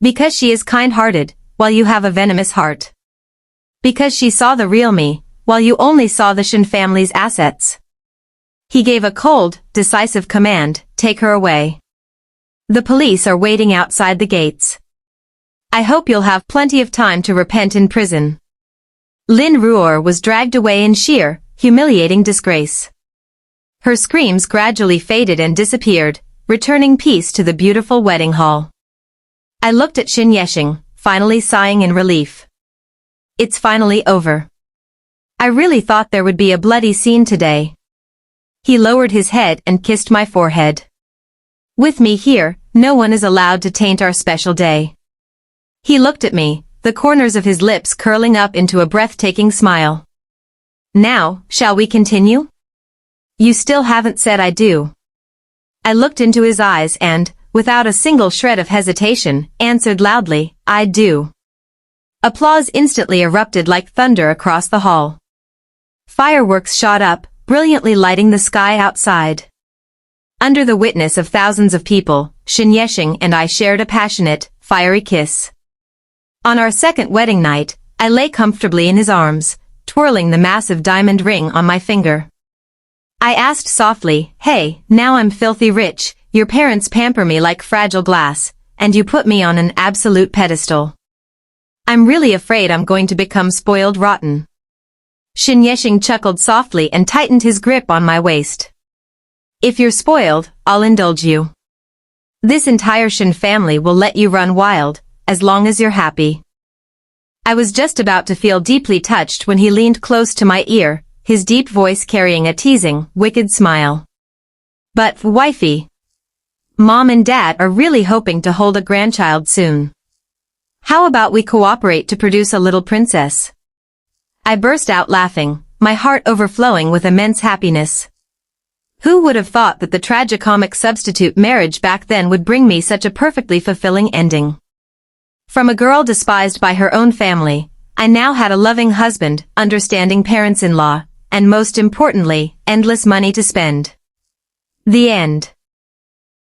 Because she is kind-hearted, while you have a venomous heart. Because she saw the real me, while you only saw the Shen family's assets. He gave a cold, decisive command, take her away. The police are waiting outside the gates. I hope you'll have plenty of time to repent in prison. Lin Ruor was dragged away in sheer, humiliating disgrace. Her screams gradually faded and disappeared, returning peace to the beautiful wedding hall. I looked at Xin Yexing, finally sighing in relief. It's finally over. I really thought there would be a bloody scene today. He lowered his head and kissed my forehead. With me here, no one is allowed to taint our special day. He looked at me, the corners of his lips curling up into a breathtaking smile. Now, shall we continue? You still haven't said I do. I looked into his eyes and, without a single shred of hesitation, answered loudly, I do. Applause instantly erupted like thunder across the hall. Fireworks shot up, brilliantly lighting the sky outside. Under the witness of thousands of people, Xin Yexing and I shared a passionate, fiery kiss. On our second wedding night, I lay comfortably in his arms, twirling the massive diamond ring on my finger. I asked softly, hey, now I'm filthy rich, your parents pamper me like fragile glass, and you put me on an absolute pedestal. I'm really afraid I'm going to become spoiled rotten. Xin Yexing chuckled softly and tightened his grip on my waist. If you're spoiled, I'll indulge you. This entire Shen family will let you run wild, as long as you're happy. I was just about to feel deeply touched when he leaned close to my ear, his deep voice carrying a teasing, wicked smile. But, wifey, Mom and Dad are really hoping to hold a grandchild soon. How about we cooperate to produce a little princess? I burst out laughing, my heart overflowing with immense happiness. Who would have thought that the tragicomic substitute marriage back then would bring me such a perfectly fulfilling ending? From a girl despised by her own family, I now had a loving husband, understanding parents-in-law, and most importantly, endless money to spend. The end.